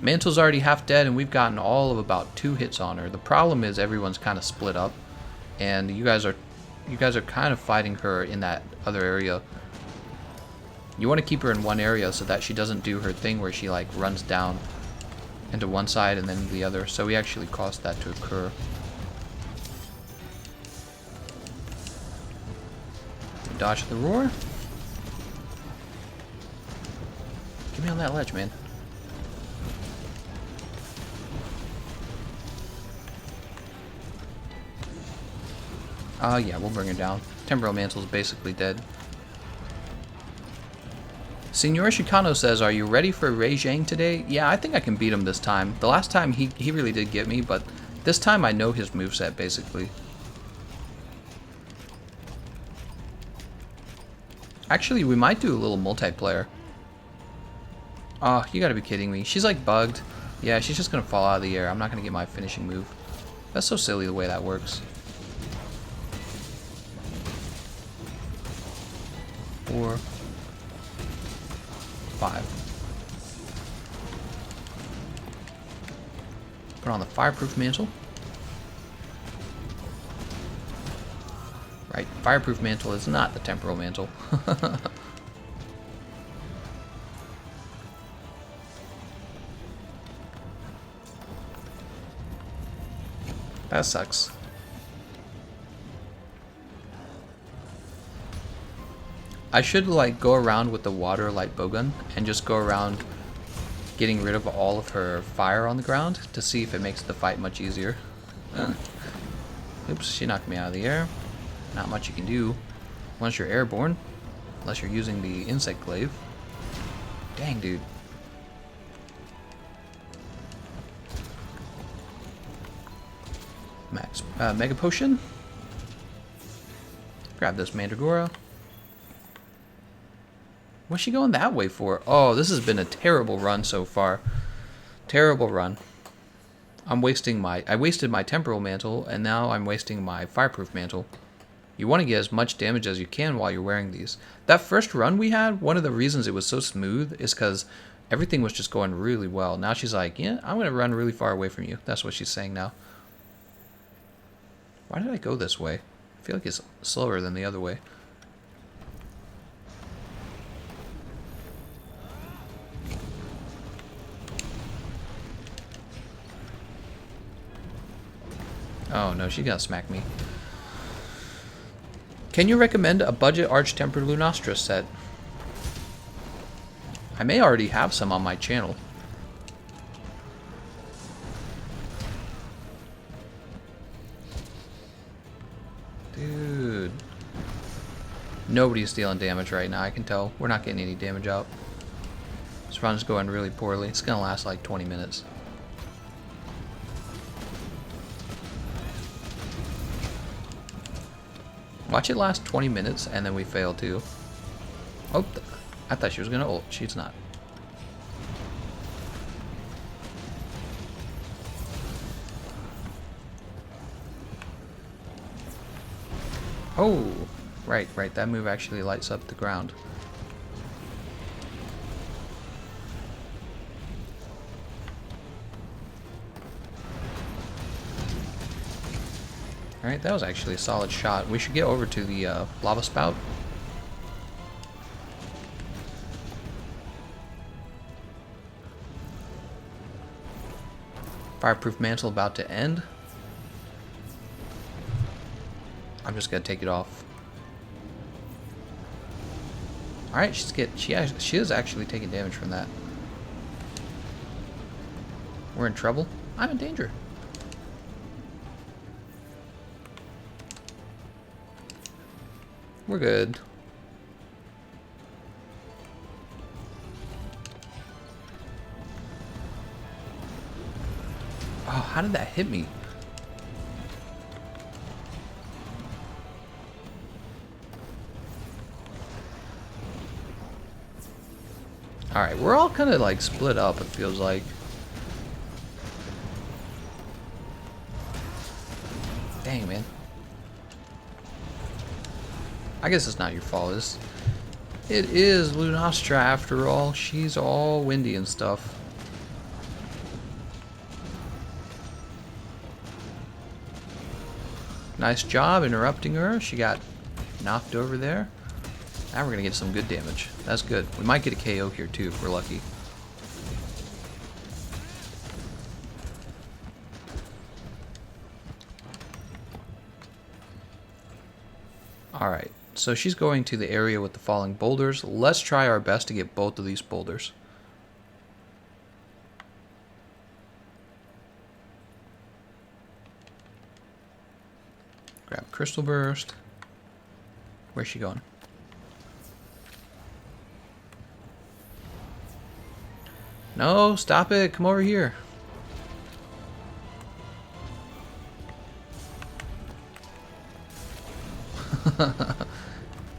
S1: Mantle's already half dead, and we've gotten all of about 2 hits on her. The problem is everyone's kind of split up, and you guys are kind of fighting her in that other area. You want to keep her in one area so that she doesn't do her thing where she like runs down into one side and then the other. So we actually caused that to occur. Dodge the roar. Get me on that ledge, man. Yeah, we'll bring her down. Temporal Mantle's basically dead. Senor Chicano says, are you ready for Rei Zhang today? Yeah, I think I can beat him this time. The last time he really did get me, but this time I know his moveset basically. Actually, we might do a little multiplayer. Oh, you gotta be kidding me. She's like bugged. Yeah, she's just gonna fall out of the air. I'm not gonna get my finishing move. That's so silly the way that works. 4, 5. Put on the fireproof mantle. Right, fireproof mantle is not the temporal mantle. That sucks. I should like go around with the water light bowgun and just go around getting rid of all of her fire on the ground to see if it makes the fight much easier. Oops, she knocked me out of the air. Not much you can do once you're airborne, unless you're using the insect glaive. Dang, dude. Max Mega Potion. Grab this Mandragora. What's she going that way for? Oh, this has been a terrible run so far. Terrible run. I wasted my temporal mantle, and now I'm wasting my fireproof mantle. You want to get as much damage as you can while you're wearing these. That first run we had, one of the reasons it was so smooth is because everything was just going really well. Now she's like, yeah, I'm going to run really far away from you. That's what she's saying now. Why did I go this way? I feel like it's slower than the other way. Oh no, she's gonna smack me. Can you recommend a budget Arch-Tempered Lunastra set? I may already have some on my channel. Dude. Nobody's dealing damage right now, I can tell. We're not getting any damage out. This run's going really poorly. It's gonna last like 20 minutes. Watch it last 20 minutes and then we fail too. Oh, I thought she was gonna ult. She's not. Oh, right. That move actually lights up the ground. Alright, that was actually a solid shot. We should get over to the lava spout. Fireproof mantle about to end. I'm just gonna take it off. All right, she is actually taking damage from that. We're in trouble. I'm in danger. We're good. Oh, how did that hit me? Alright, we're all kind of like split up, it feels like. Dang, man. I guess it's not your fault. It is Lunastra after all. She's all windy and stuff. Nice job interrupting her. She got knocked over there. Now we're going to get some good damage. That's good. We might get a KO here too if we're lucky. Alright, so she's going to the area with the falling boulders. Let's try our best to get both of these boulders. Grab Crystal Burst. Where's she going? No, stop it. Come over here.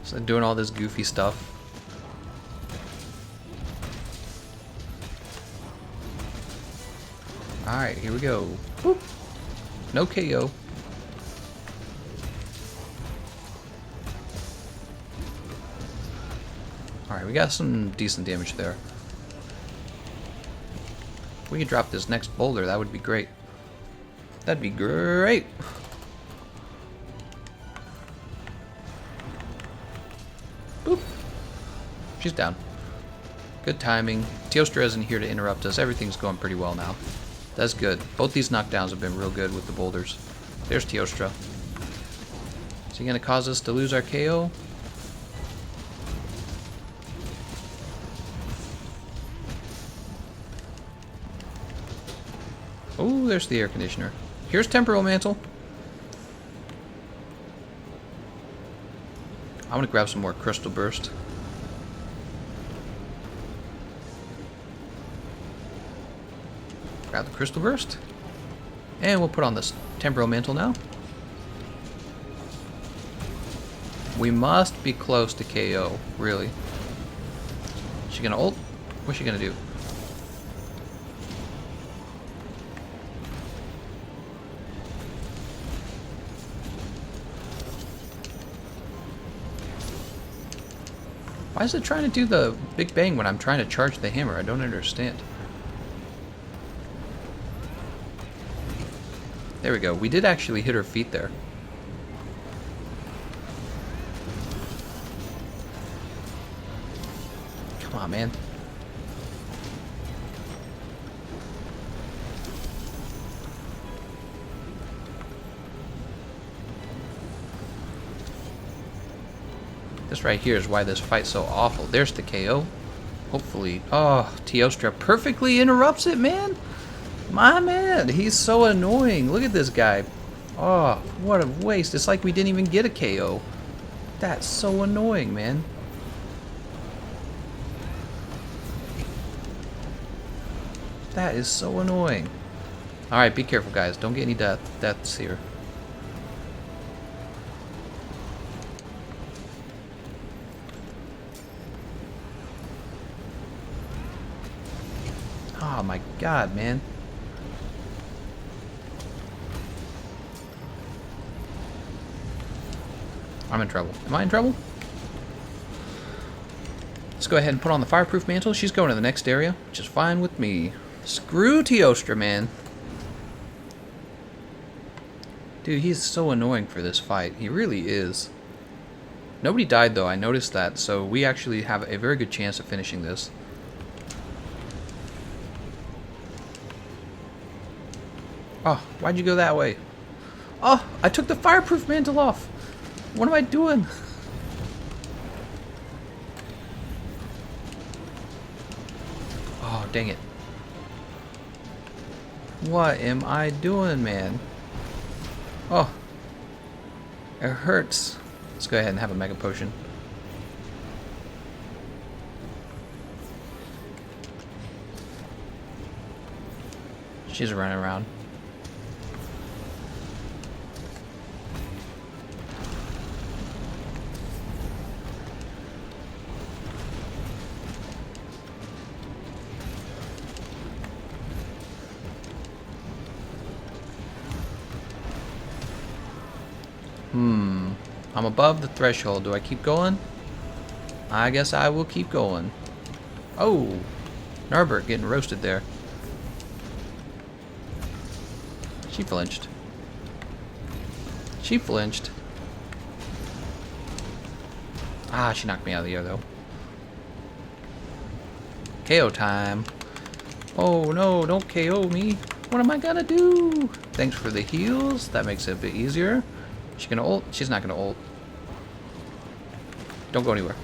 S1: So doing all this goofy stuff. Alright, here we go. Boop. No KO. Alright, we got some decent damage there. If we could drop this next boulder, that would be great. That'd be great. Boop. She's down. Good timing. Teostra isn't here to interrupt us. Everything's going pretty well now. That's good. Both these knockdowns have been real good with the boulders. There's Teostra. Is he going to cause us to lose our KO? Oh, there's the air conditioner. Here's Temporal Mantle. I'm going to grab some more Crystal Burst. Grab the Crystal Burst. And we'll put on this Temporal Mantle now. We must be close to KO, really. Is she going to ult? What's she going to do? Why is it trying to do the Big Bang when I'm trying to charge the hammer? I don't understand. There we go. We did actually hit her feet there. Come on, man. This right here is why this fight's so awful. There's the KO. Hopefully. Oh, Teostra perfectly interrupts it, man. My man, he's so annoying. Look at this guy. Oh, what a waste. It's like we didn't even get a KO. That's so annoying, man. That is so annoying. Alright, be careful, guys. Don't get any deaths here. Oh my god, man. I'm in trouble. Am I in trouble? Let's go ahead and put on the Fireproof Mantle. She's going to the next area, which is fine with me. Screw Teostra, man. Dude, he's so annoying for this fight. He really is. Nobody died, though. I noticed that. So we actually have a very good chance of finishing this. Oh, why'd you go that way? Oh, I took the Fireproof Mantle off. What am I doing? Oh, dang it. What am I doing, man? Oh, it hurts. Let's go ahead and have a mega potion. She's running around. I'm above the threshold. Do I keep going? I guess I will keep going. Oh, Norbert getting roasted there. She flinched. She flinched. Ah, she knocked me out of the air though. KO time. Oh no, don't KO me. What am I gonna do? Thanks for the heals. That makes it a bit easier. She gonna ult? She's not gonna ult. Don't go anywhere.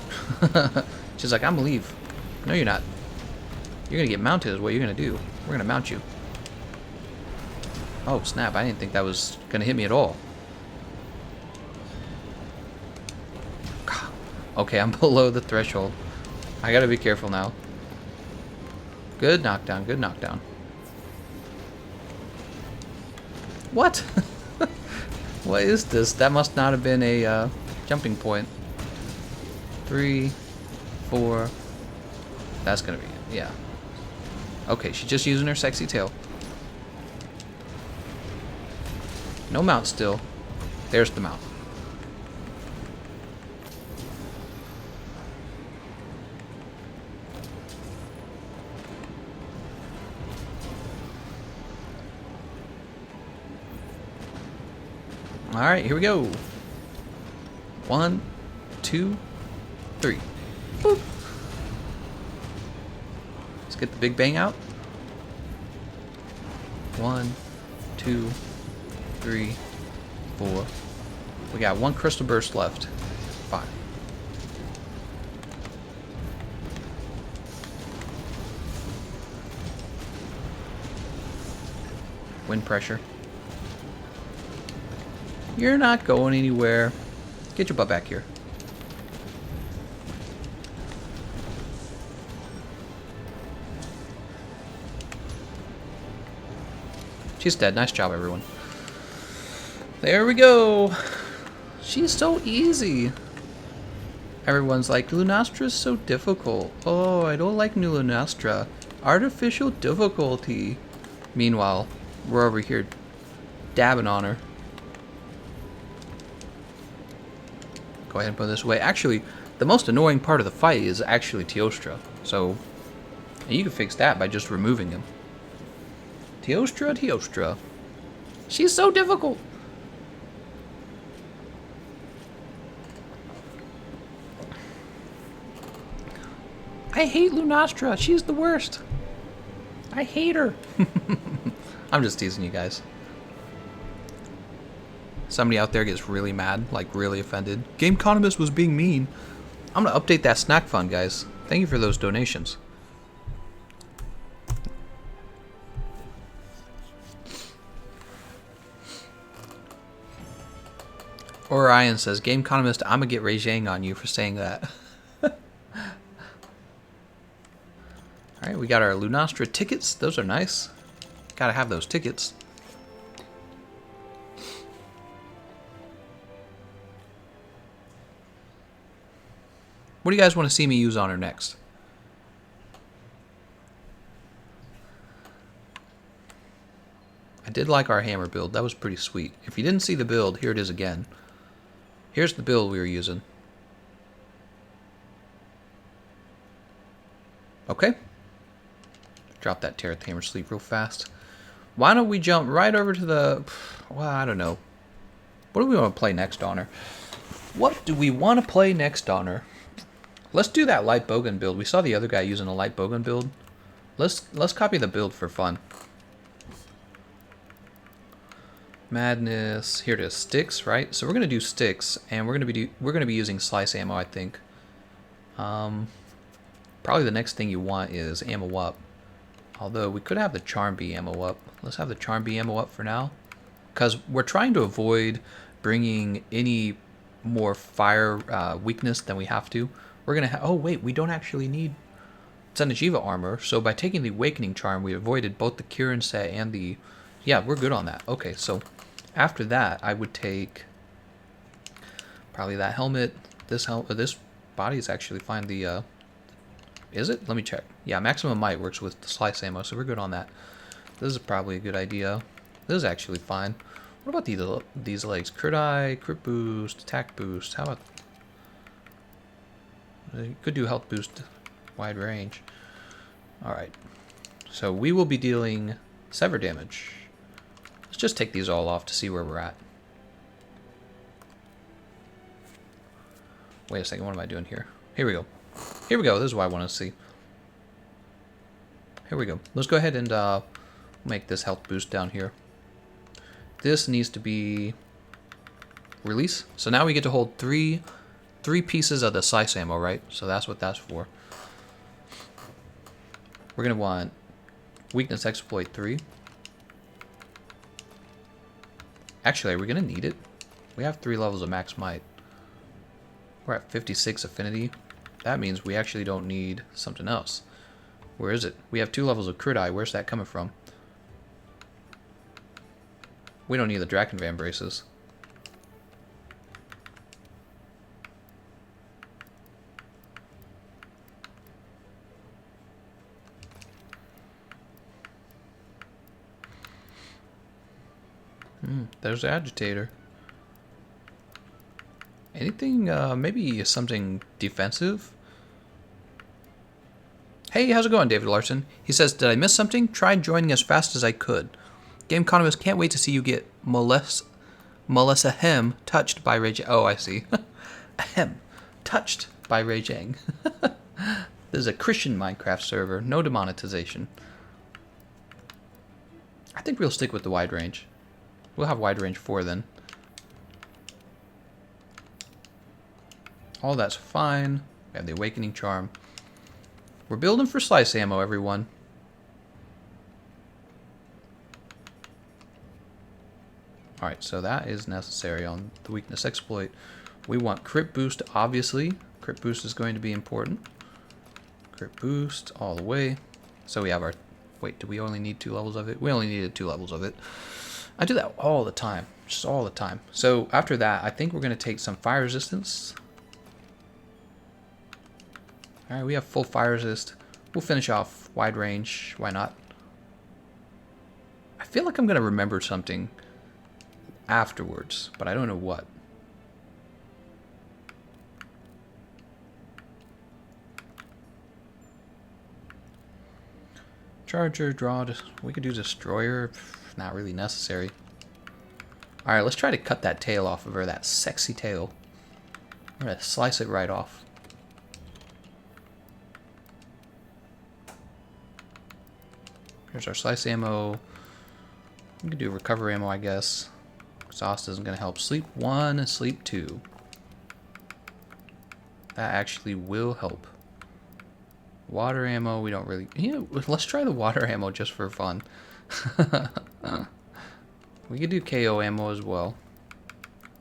S1: She's like, I'm gonna leave. No, you're not. You're gonna get mounted is what you're gonna do. We're gonna mount you. Oh, snap. I didn't think that was gonna hit me at all. Okay, I'm below the threshold. I gotta be careful now. Good knockdown, good knockdown. What? What is this? That must not have been a jumping point. 3, 4. That's gonna be it. Yeah. Okay, she's just using her sexy tail. No mount still. There's the mount. Alright, here we go. 1, 2, 3. Boop. Let's get the big bang out. 1, 2, 3, 4. We got 1 crystal burst left. 5. Wind pressure. You're not going anywhere. Get your butt back here. She's dead. Nice job, everyone. There we go. She's so easy. Everyone's like, Lunastra is so difficult. Oh, I don't like new Lunastra. Artificial difficulty. Meanwhile, we're over here dabbing on her. Go ahead and put this away. Actually, the most annoying part of the fight is actually Teostra. So, you can fix that by just removing him. Teostra, Teostra. She's so difficult. I hate Lunastra. She's the worst. I hate her. I'm just teasing you guys. Somebody out there gets really mad, like really offended. Gameconomist was being mean. I'm gonna update that snack fund, guys. Thank you for those donations. Orion says, Gameconomist, I'm gonna get Ray Zhang on you for saying that. Alright, we got our Lunastra tickets. Those are nice. Gotta have those tickets. What do you guys want to see me use on her next? I did like our hammer build. That was pretty sweet. If you didn't see the build, here it is again. Here's the build we were using. Okay. Drop that Terra Tamer sleep real fast. Why don't we jump right over to the... Well, I don't know. What do we want to play next on her? What do we want to play next on her? Let's do that light bowgun build. We saw the other guy using a light bowgun build. Let's copy the build for fun. Madness. Here it is. Sticks, right? So we're gonna do sticks, and we're gonna be using slice ammo, I think. Probably the next thing you want is ammo up. Although we could have the charm bee ammo up. Let's have the charm bee ammo up for now, because we're trying to avoid bringing any more fire weakness than we have to. We're gonna oh wait, we don't actually need Senajiva armor, so by taking the Awakening Charm, we avoided both the Kirin set and the... Yeah, we're good on that. Okay, so after that, I would take probably that helmet. This body is actually fine. The is it? Let me check. Yeah, maximum might works with the slice ammo, so we're good on that. This is probably a good idea. This is actually fine. What about these legs? Crit eye, crit boost, attack boost. How about... You could do health boost, wide range. Alright. So we will be dealing sever damage. Let's just take these all off to see where we're at. Wait a second, what am I doing here? Here we go. Here we go, this is what I want to see. Here we go. Let's go ahead and make this health boost down here. This needs to be release. So now we get to hold three pieces of the slice ammo, right? So that's what that's for. We're going to want weakness exploit 3. Actually, are we going to need it? We have 3 levels of max might. We're at 56 affinity. That means we actually don't need something else. Where is it? We have 2 levels of crit eye. Where's that coming from? We don't need the Drakenvan braces. There's the agitator. Anything, maybe something defensive? Hey, how's it going, David Larson? He says, did I miss something? Tried joining as fast as I could. Gameconomist can't wait to see you get Melissa Hem touched by Ray Jang. Oh, I see. Hem. Touched by Ray Jang. This is a Christian Minecraft server. No demonetization. I think we'll stick with the wide range. We'll have wide range 4 then. All that's fine. We have the Awakening Charm. We're building for slice ammo, everyone. Alright, so that is necessary on the weakness exploit. We want crit boost, obviously. Crit boost is going to be important. Crit boost all the way. So we have our... Wait, do we only need 2 levels of it? We only needed 2 levels of it. I do that all the time. Just all the time. So after that, I think we're going to take some fire resistance. Alright, we have full fire resist. We'll finish off wide range. Why not? I feel like I'm going to remember something afterwards, but I don't know what. Charger, draw. We could do destroyer. Not really necessary. Alright, let's try to cut that tail off of her, that sexy tail. I'm going to slice it right off. Here's our slice ammo. We can do recover ammo, I guess. Exhaust isn't going to help. Sleep 1 and sleep 2. That actually will help. Water ammo, we don't really... You know, let's try the water ammo just for fun. We could do KO ammo as well.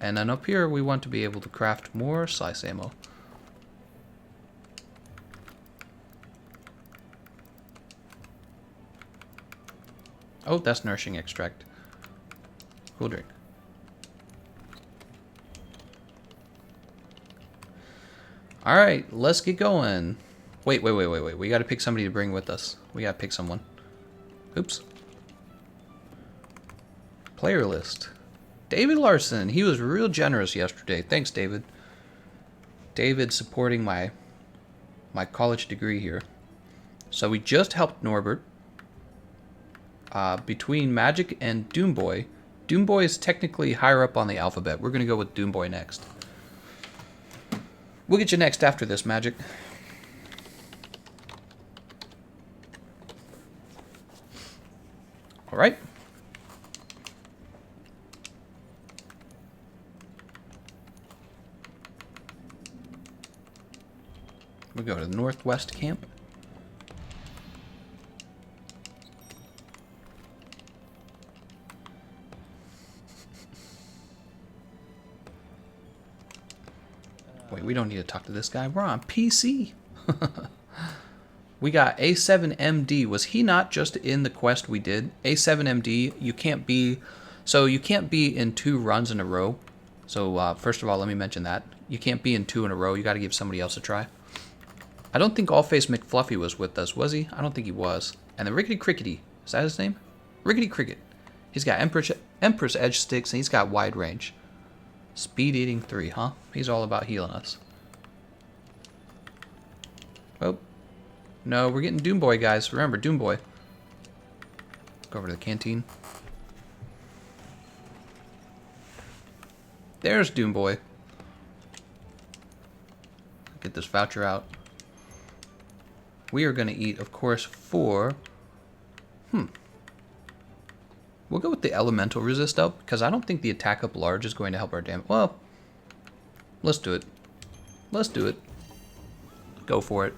S1: And then up here, we want to be able to craft more slice ammo. Oh, that's nourishing extract. Cool drink. Alright, let's get going. Wait. We gotta pick somebody to bring with us. We gotta pick someone. Oops. Player list. David Larson. He was real generous yesterday. Thanks, David. David supporting my college degree here. So we just helped Norbert. Between Magic and Doomboy. Doomboy is technically higher up on the alphabet. We're going to go with Doomboy next. We'll get you next after this, Magic. Alright. We go to the northwest camp. Wait, we don't need to talk to this guy. We're on PC. We got A7MD. Was he not just in the quest we did? A7MD, you can't be... So you can't be in 2 runs in a row. So first of all, let me mention that. You can't be in 2 in a row. You got to give somebody else a try. I don't think Allface McFluffy was with us, was he? I don't think he was. And the Rickety Crickety. Is that his name? Rickety Cricket. He's got Empress Edge Sticks, and he's got wide range. Speed eating 3, huh? He's all about healing us. Oh. No, we're getting Doom Boy, guys. Remember, Doom Boy. Go over to the canteen. There's Doom Boy. Get this voucher out. We are going to eat, of course, 4. We'll go with the elemental resist up, because I don't think the attack up large is going to help our damage. Well, let's do it. Let's do it. Go for it.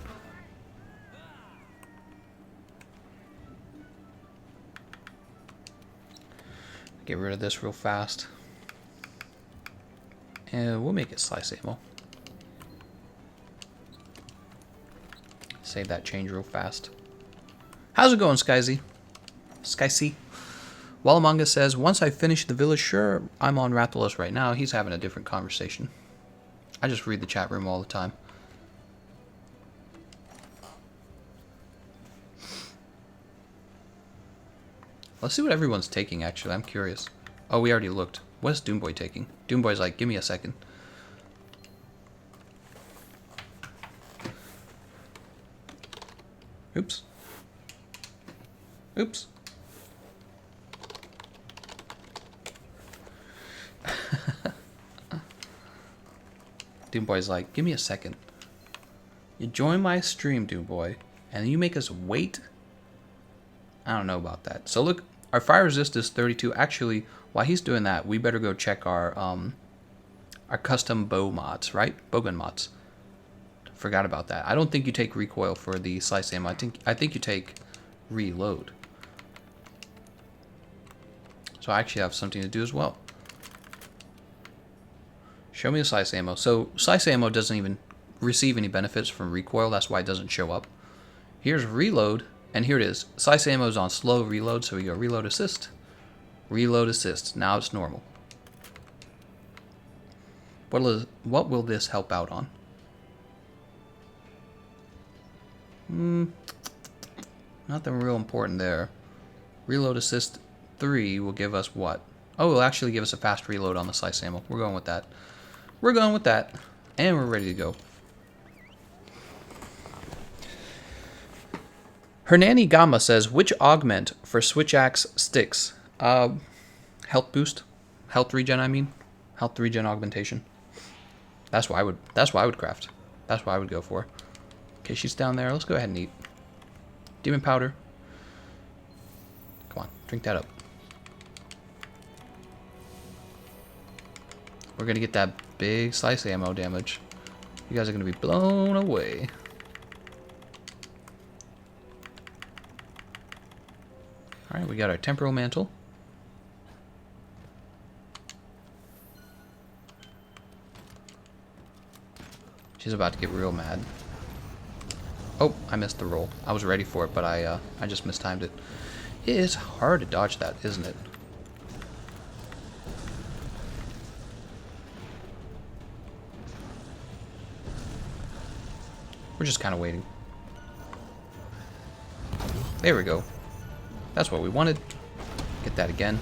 S1: Get rid of this real fast. And we'll make it slice ammo. Save that change real fast. How's it going, Skyzy? Skyzy? Wallamonga says, once I finish the village, sure, I'm on Rathalos right now. He's having a different conversation. I just read the chat room all the time. Let's see what everyone's taking, actually. I'm curious. Oh, we already looked. What is Doomboy taking? Doomboy's like, give me a second. Oops. Oops. Doomboy's like, give me a second. You join my stream, Doomboy, and you make us wait? I don't know about that. So look, our fire resist is 32. Actually, while he's doing that, we better go check our custom bow mods, right? Bowgun mods. Forgot about that. I don't think you take recoil for the slice ammo. I think you take reload. So I actually have something to do as well. Show me the slice ammo. So slice ammo doesn't even receive any benefits from recoil. That's why it doesn't show up. Here's reload, and here it is. Slice ammo is on slow reload, so we go reload assist. Reload assist. Now it's normal. What will this help out on? Nothing real important there. Reload assist 3 will give us what? Oh, it'll actually give us a fast reload on the slice ammo. We're going with that. We're going with that. And we're ready to go. Hernani Gama says, which augment for Switch Axe sticks? Health boost. Health regen, I mean. Health regen augmentation. That's what I would craft. That's what I would go for. Okay, she's down there. Let's go ahead and eat. Demon powder. Come on, drink that up. We're going to get that big slice ammo damage. You guys are going to be blown away. Alright, we got our temporal mantle. She's about to get real mad. Oh, I missed the roll. I was ready for it, but I just mistimed it. It is hard to dodge that, isn't it? We're just kind of waiting. There we go. That's what we wanted. Get that again.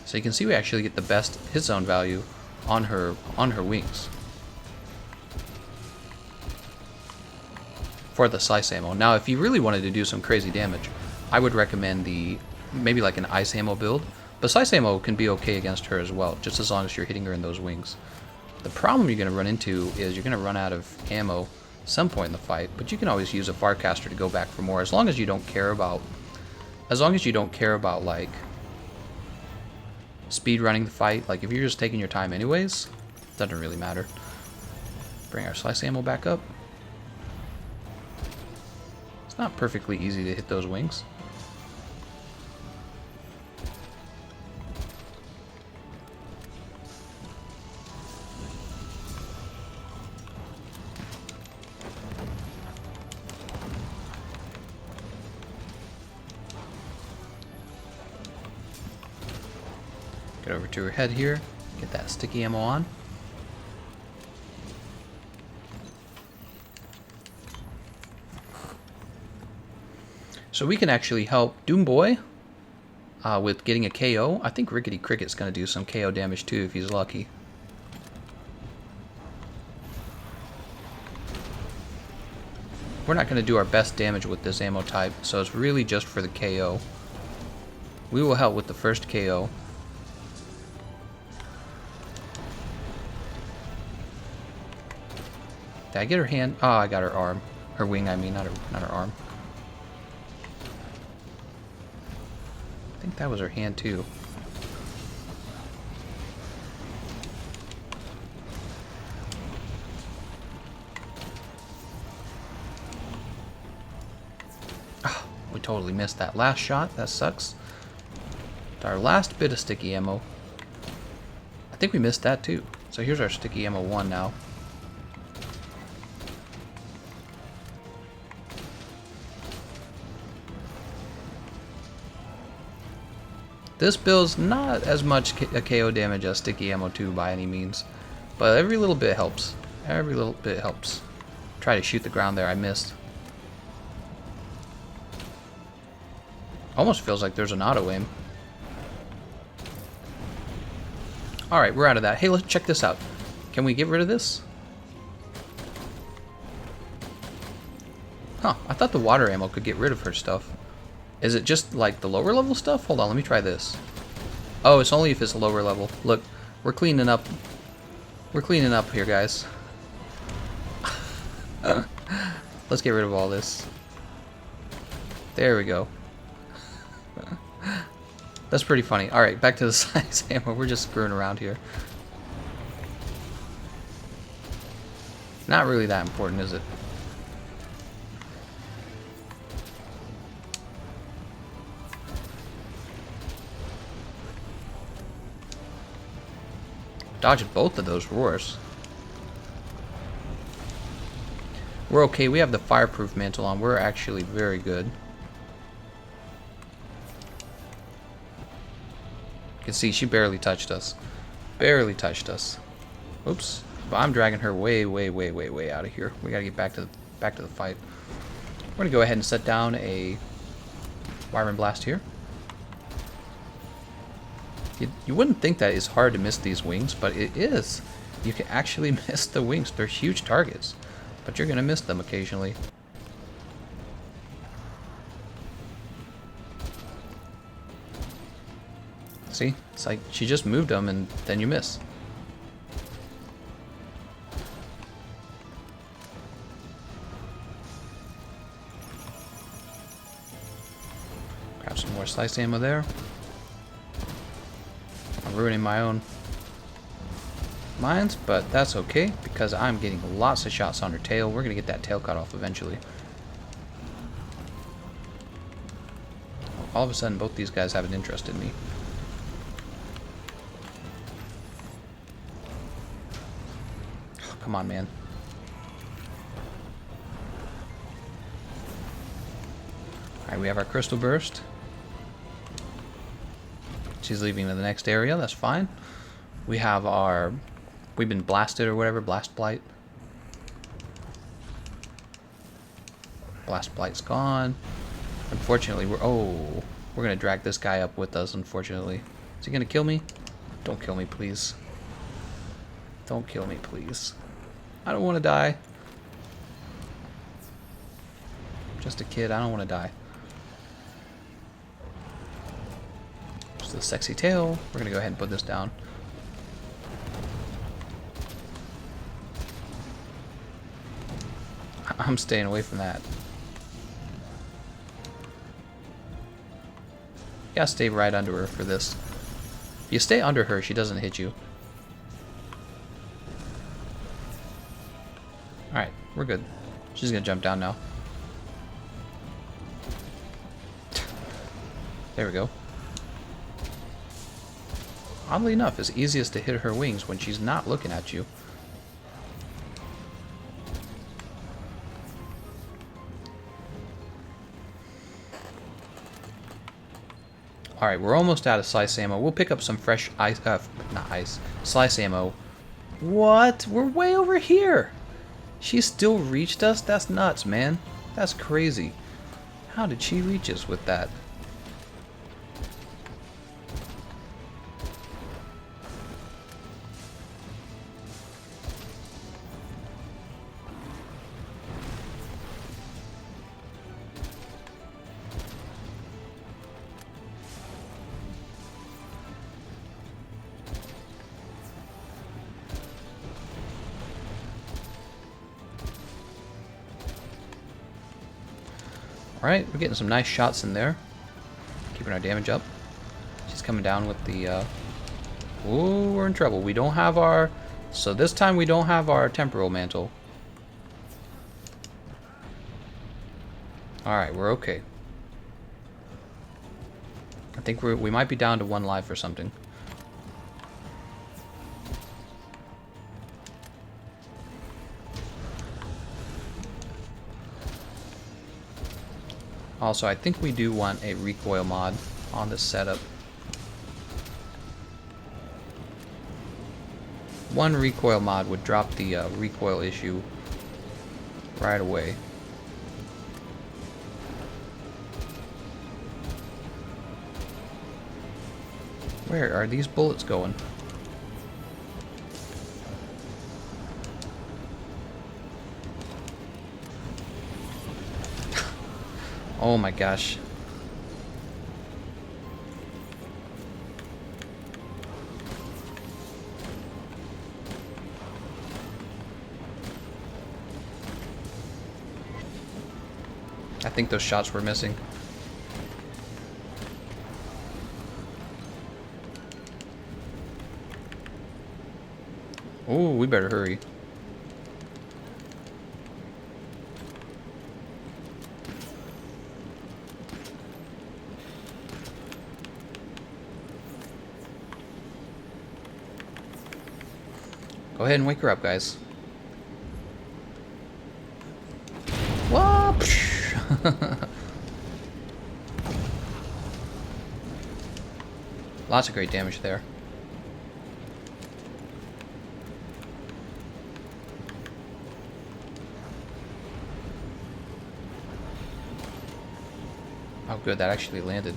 S1: So you can see we actually get the best hit zone value on her wings. For the slice ammo. Now if you really wanted to do some crazy damage, I would recommend maybe like an ice ammo build. But slice ammo can be okay against her as well, just as long as you're hitting her in those wings. The problem you're going to run into is you're going to run out of ammo some point in the fight, but you can always use a Farcaster to go back for more, as long as you don't care about As long as you don't care about, like, speed running the fight. Like, if you're just taking your time anyways, doesn't really matter. Bring our slice ammo back up. It's not perfectly easy to hit those wings. Get over to her head here, get that sticky ammo on. So we can actually help Doomboy with getting a KO. I think Rickety Cricket's going to do some KO damage too if he's lucky. We're not going to do our best damage with this ammo type, so it's really just for the KO. We will help with the first KO. Did I get her hand? Oh, I got her arm. Her wing, I mean, not her arm. I think that was her hand too. Oh, we totally missed that last shot. That sucks. Our last bit of sticky ammo. I think we missed that too. So here's our sticky ammo 1 now. This build's not as much a KO damage as sticky ammo 2 by any means, but every little bit helps. Every little bit helps. Try to shoot the ground there, I missed. Almost feels like there's an auto aim. Alright, we're out of that. Hey, let's check this out. Can we get rid of this? Huh, I thought the water ammo could get rid of her stuff. Is it just like the lower level stuff? Hold on, let me try this. Oh, it's only if it's lower level. Look, we're cleaning up. We're cleaning up here, guys. Let's get rid of all this. There we go. That's pretty funny. Alright, back to the size ammo. We're just screwing around here. Not really that important, is it? Dodged both of those roars. We're okay. We have the fireproof mantle on. We're actually very good. You can see she barely touched us. Barely touched us. Oops. But I'm dragging her way out of here. We gotta get back to the fight. We're gonna go ahead and set down a Wyvern Blast here. You wouldn't think that it's hard to miss these wings, but it is. You can actually miss the wings. They're huge targets, but you're gonna miss them occasionally. See? It's like she just moved them and then you miss. Grab some more slice ammo there. I'm ruining my own mines, but that's okay because I'm getting lots of shots on her tail. We're gonna get that tail cut off eventually. All of a sudden, both these guys have an interest in me. Oh, come on, man. Alright, we have our crystal burst. She's leaving to the next area, that's fine. We have our... We've been blasted or whatever, blast blight. Blast blight's gone. Unfortunately, we're gonna drag this guy up with us, unfortunately. Is he gonna kill me? Don't kill me, please. Don't kill me, please. I don't want to die. I'm just a kid, I don't want to die. The sexy tail. We're gonna go ahead and put this down. I'm staying away from that. gotta stay right under her for this. If you stay under her, she doesn't hit you. Alright, we're good. She's gonna jump down now. There we go. Oddly enough, it's easiest to hit her wings when she's not looking at you. Alright, we're almost out of slice ammo. We'll pick up some fresh ice, not ice, slice ammo. What? We're way over here! She still reached us? That's nuts, man. That's crazy. How did she reach us with that? Alright, we're getting some nice shots in there. Keeping our damage up. She's coming down with the... Ooh, we're in trouble. We don't have our... So this time we don't have our temporal mantle. Alright, we're okay. I think we might be down to 1 life or something. Also, I think we do want a recoil mod on this setup. 1 recoil mod would drop the recoil issue right away. Where are these bullets going? Oh my gosh. I think those shots were missing. Ooh, we better hurry. Go ahead and wake her up, guys. Whoop! Lots of great damage there. Oh good, that actually landed.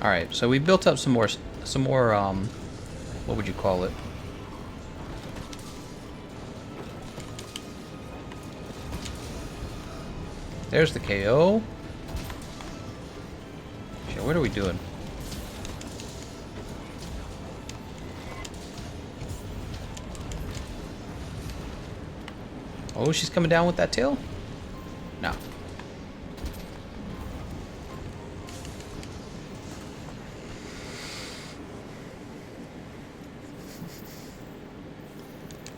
S1: Alright, so we built up some more, what would you call it? There's the KO. Shit, what are we doing? Oh, she's coming down with that tail? No.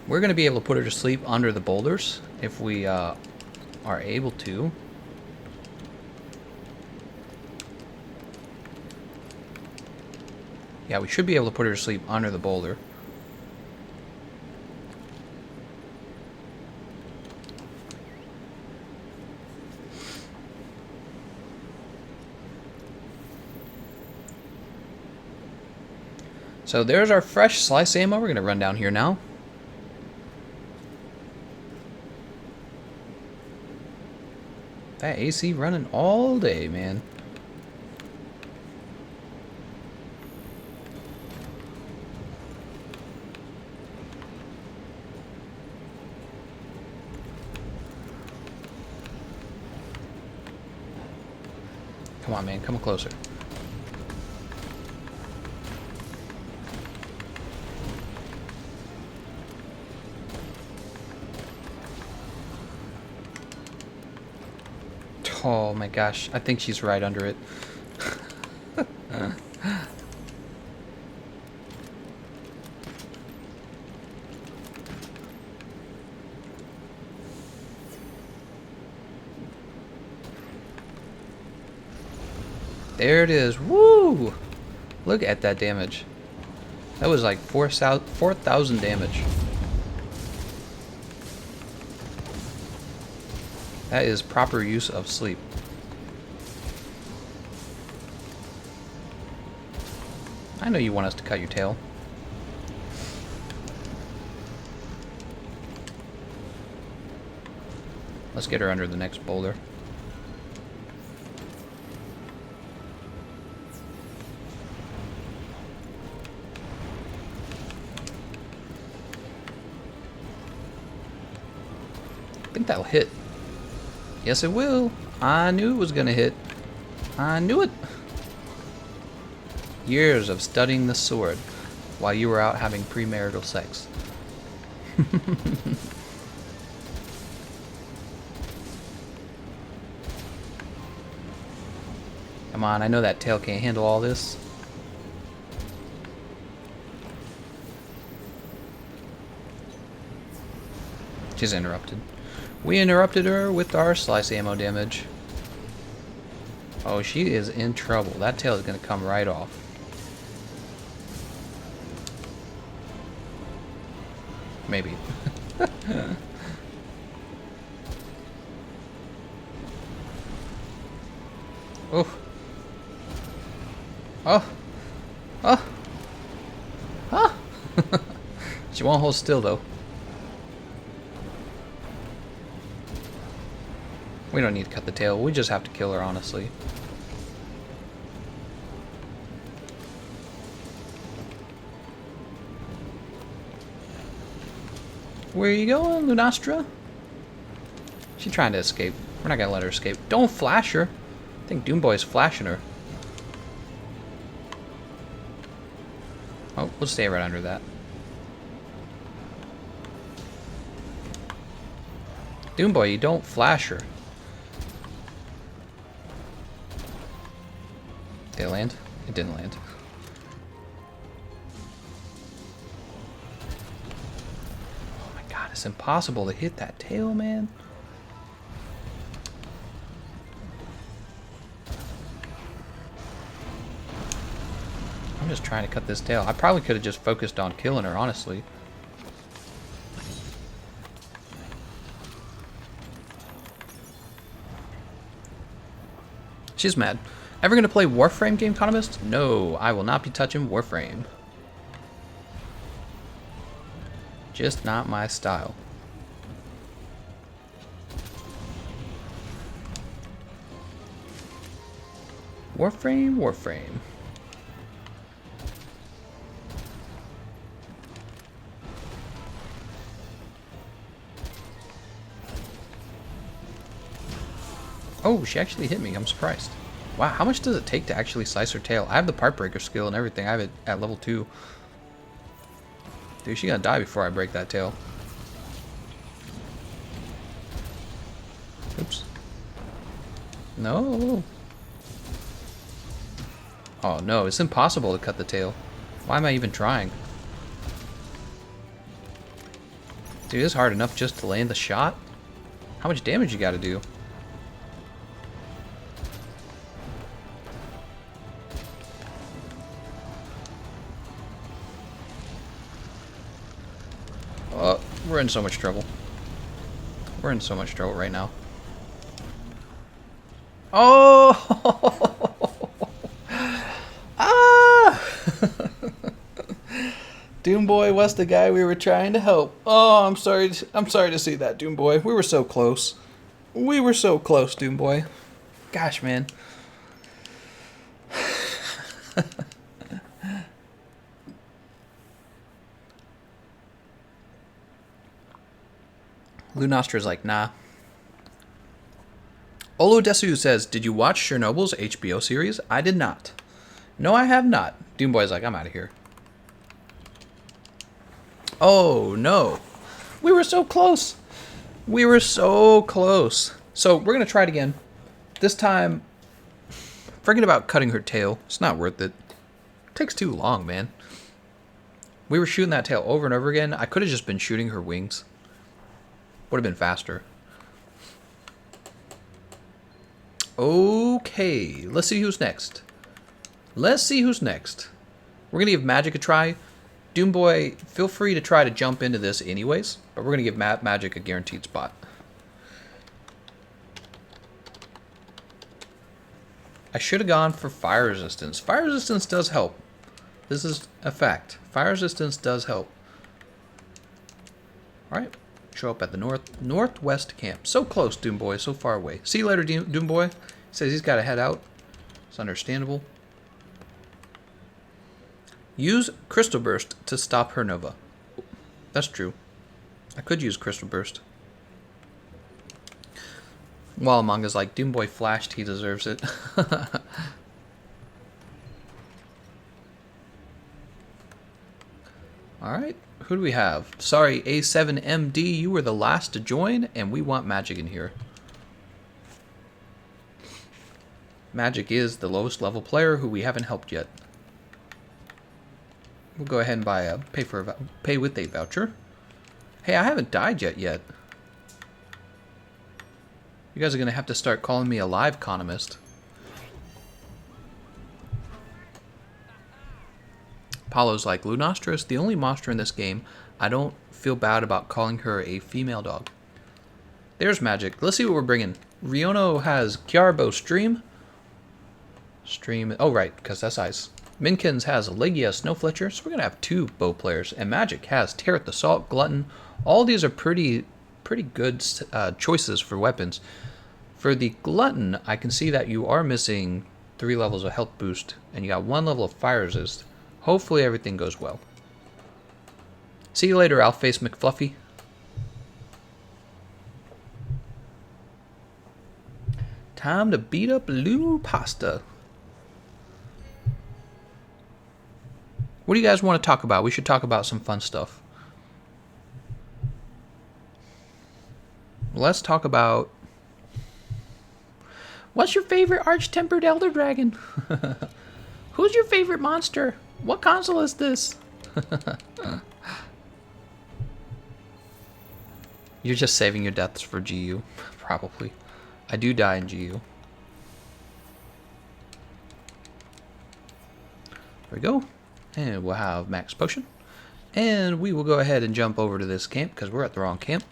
S1: We're going to be able to put her to sleep under the boulders if we are able to. Yeah, we should be able to put her to sleep under the boulder. So there's our fresh slice ammo. We're going to run down here now. That AC running all day, man. Come on, man. Come closer. Oh my gosh, I think she's right under it. There it is. Woo! Look at that damage. That was like 4,000 damage. That is proper use of sleep. I know you want us to cut your tail. Let's get her under the next boulder. I think that'll hit. Yes, it will. I knew it was gonna hit. I knew it. Years of studying the sword while you were out having premarital sex. Come on, I know that tail can't handle all this. She's interrupted. We interrupted her with our slice ammo damage. Oh, she is in trouble. That tail is going to come right off. Maybe. Oh. Oh. Oh. Huh. She won't hold still, though. We don't need to cut the tail. We just have to kill her, honestly. Where are you going, Lunastra? She's trying to escape. We're not going to let her escape. Don't flash her. I think Doomboy's flashing her. Oh, we'll stay right under that. Doomboy, you don't flash her. Did it land? It didn't land. Oh my god, it's impossible to hit that tail, man. I'm just trying to cut this tail. I probably could have just focused on killing her, honestly. She's mad. Ever gonna play Warframe, Gameconomist? No, I will not be touching Warframe. Just not my style. Warframe, Warframe. Oh, she actually hit me. I'm surprised. Wow, how much does it take to actually slice her tail? I have the part breaker skill and everything. I have it at level 2. Dude, she's gonna die before I break that tail. Oops. No. Oh no, it's impossible to cut the tail. Why am I even trying? Dude, it's hard enough just to land the shot. How much damage you gotta do? Oh, we're in so much trouble. We're in so much trouble right now. Oh! Ah! Doomboy was the guy we were trying to help. Oh, I'm sorry to see that, Doomboy. We were so close. We were so close, Doomboy. Gosh, man. Lunastra's like, nah. Olodesu says, did you watch Chernobyl's HBO series? I did not. No, I have not. Doomboy's like, I'm out of here. Oh, no. We were so close. We were so close. So, we're going to try it again. This time, forget about cutting her tail. It's not worth it. It takes too long, man. We were shooting that tail over and over again. I could have just been shooting her wings. Would have been faster. Okay, let's see who's next. Let's see who's next. We're going to give Magic a try. Doomboy, feel free to try to jump into this anyways, but we're going to give Magic a guaranteed spot. I should have gone for fire resistance. Fire resistance does help. This is a fact. Fire resistance does help. Alright, show up at the northwest camp. So close, Doomboy, so far away. See you later, Doomboy. He says he's got to head out. It's understandable. Use Crystal Burst to stop her Nova. That's true. I could use Crystal Burst. While Amanga's like, Doomboy flashed, he deserves it. Alright, who do we have? Sorry, A7MD, you were the last to join, and we want Magic in here. Magic is the lowest level player who we haven't helped yet. We'll go ahead and buy a pay with a voucher. Hey, I haven't died yet. You guys are gonna have to start calling me a Liveconomist. Apollo's like, Lunastra is the only monster in this game. I don't feel bad about calling her a female dog. There's Magic. Let's see what we're bringing. Riono has Kiarbo Stream. Oh right, because that's ice. Minkins has Legia Snowfletcher, so we're going to have 2 bow players. And Magic has Terreth the Salt, Glutton. All these are pretty good choices for weapons. For the Glutton, I can see that you are missing 3 levels of health boost, and you got 1 level of fire resist. Hopefully everything goes well. See you later, Alface McFluffy. Time to beat up Lou Pasta. What do you guys want to talk about? We should talk about some fun stuff. Let's talk about... What's your favorite Arch-Tempered Elder Dragon? Who's your favorite monster? What console is this? You're just saving your deaths for GU. Probably. I do die in GU. There we go. And we'll have max potion. And we will go ahead and jump over to this camp because we're at the wrong camp.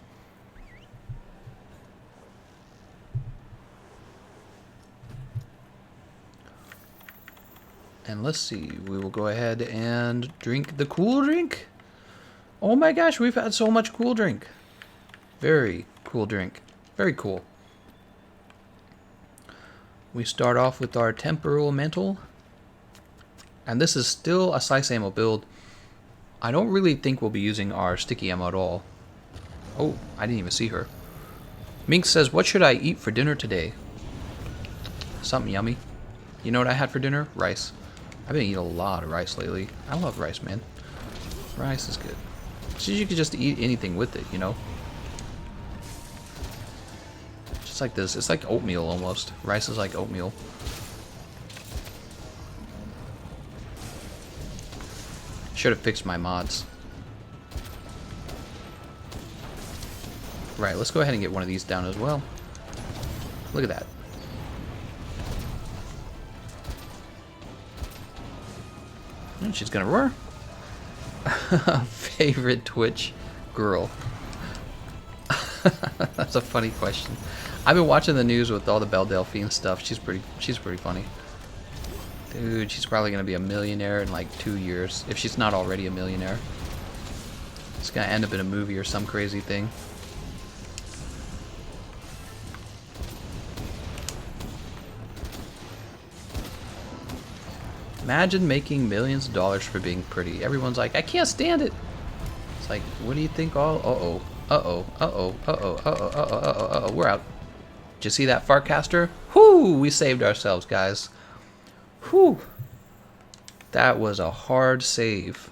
S1: And let's see, we will go ahead and drink the cool drink. Oh my gosh, we've had so much cool drink. Very cool drink. Very cool. We start off with our temporal mantle. And this is still a slice ammo build. I don't really think we'll be using our sticky ammo at all. Oh, I didn't even see her. Mink says, what should I eat for dinner today? Something yummy. You know what I had for dinner? Rice. I've been eating a lot of rice lately. I love rice, man. Rice is good. So you could just eat anything with it, you know? Just like this. It's like oatmeal almost. Rice is like oatmeal. Should have fixed my mods. Right, let's go ahead and get one of these down as well. Look at that. And she's gonna roar. Favorite Twitch girl? That's a funny question. I've been watching the news with all the Belle Delphine stuff. She's pretty funny. Dude, she's probably gonna be a millionaire in like 2 years, if she's not already a millionaire. It's gonna end up in a movie or some crazy thing. Imagine making millions of dollars for being pretty. Everyone's like, I can't stand it. It's like, what do you think all... Uh-oh, we're out. Did you see that Fartcaster? Whoo, we saved ourselves, guys. Whew. That was a hard save.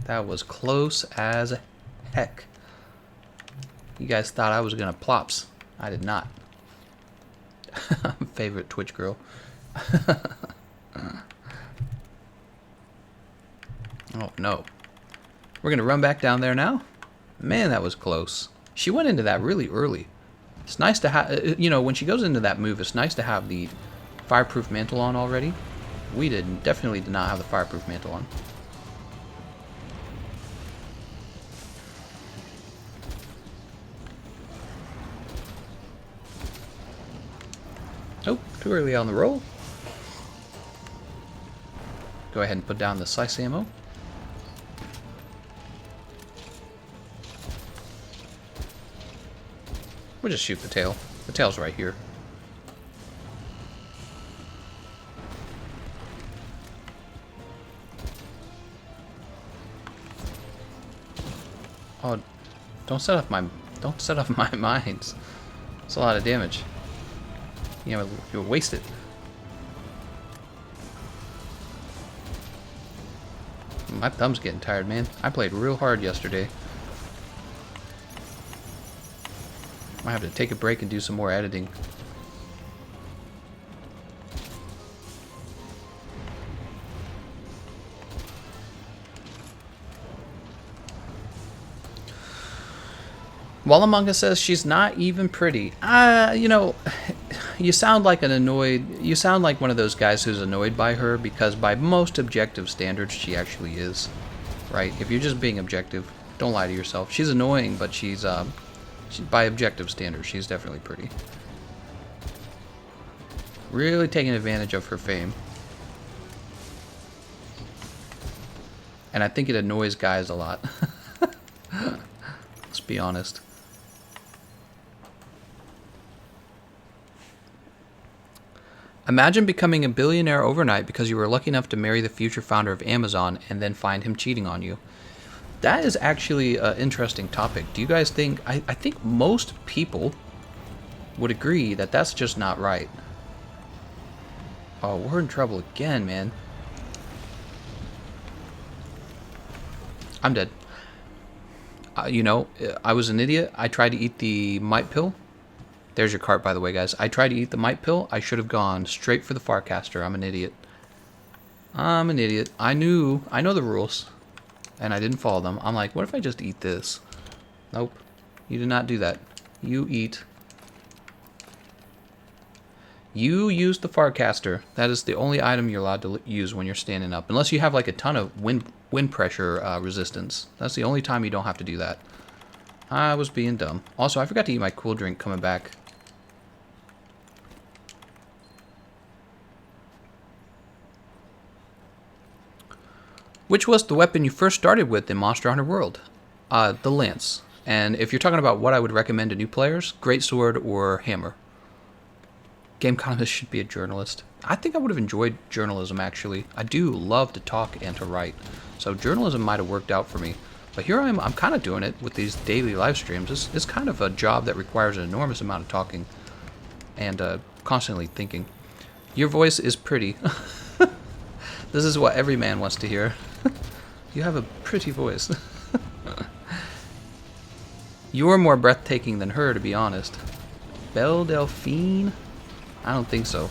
S1: That was close as heck. You guys thought I was gonna plops. I did not. Favorite Twitch girl. Oh no. We're gonna run back down there now? Man, that was close. She went into that really early. It's nice to have, you know, when she goes into that move, it's nice to have the fireproof mantle on already. We definitely did not have the fireproof mantle on. Oh, too early on the roll. Go ahead and put down the slice ammo. We'll just shoot the tail. The tail's right here. Oh, don't set off my mines. It's a lot of damage. You know, you'll waste it. My thumb's getting tired, man. I played real hard yesterday. Might have to take a break and do some more editing. While Among Us says she's not even pretty. You know, you sound like you sound like one of those guys who's annoyed by her, because by most objective standards she actually is. Right? If you're just being objective, don't lie to yourself. She's annoying, but she's by objective standards, she's definitely pretty. Really taking advantage of her fame. And I think it annoys guys a lot. Let's be honest. Imagine becoming a billionaire overnight because you were lucky enough to marry the future founder of Amazon and then find him cheating on you. That is actually an interesting topic. Do you guys think... I think most people would agree that that's just not right. Oh, we're in trouble again, man. I'm dead. You know, I was an idiot. I tried to eat the might pill. There's your cart, by the way, guys. I tried to eat the might pill. I should have gone straight for the Farcaster. I'm an idiot. I'm an idiot. I know the rules, and I didn't follow them. I'm like, what if I just eat this? Nope. You did not do that. You eat. You use the Farcaster. That is the only item you're allowed to use when you're standing up. Unless you have like a ton of wind pressure resistance. That's the only time you don't have to do that. I was being dumb. Also, I forgot to eat my cool drink coming back. Which was the weapon you first started with in Monster Hunter World? The lance. And if you're talking about what I would recommend to new players, greatsword or hammer. Gameconomist should be a journalist. I think I would have enjoyed journalism, actually. I do love to talk and to write. So journalism might have worked out for me. But here I'm kind of doing it with these daily live streams. It's kind of a job that requires an enormous amount of talking and constantly thinking. Your voice is pretty. This is what every man wants to hear. You have a pretty voice. You're more breathtaking than her, to be honest. Belle Delphine? I don't think so.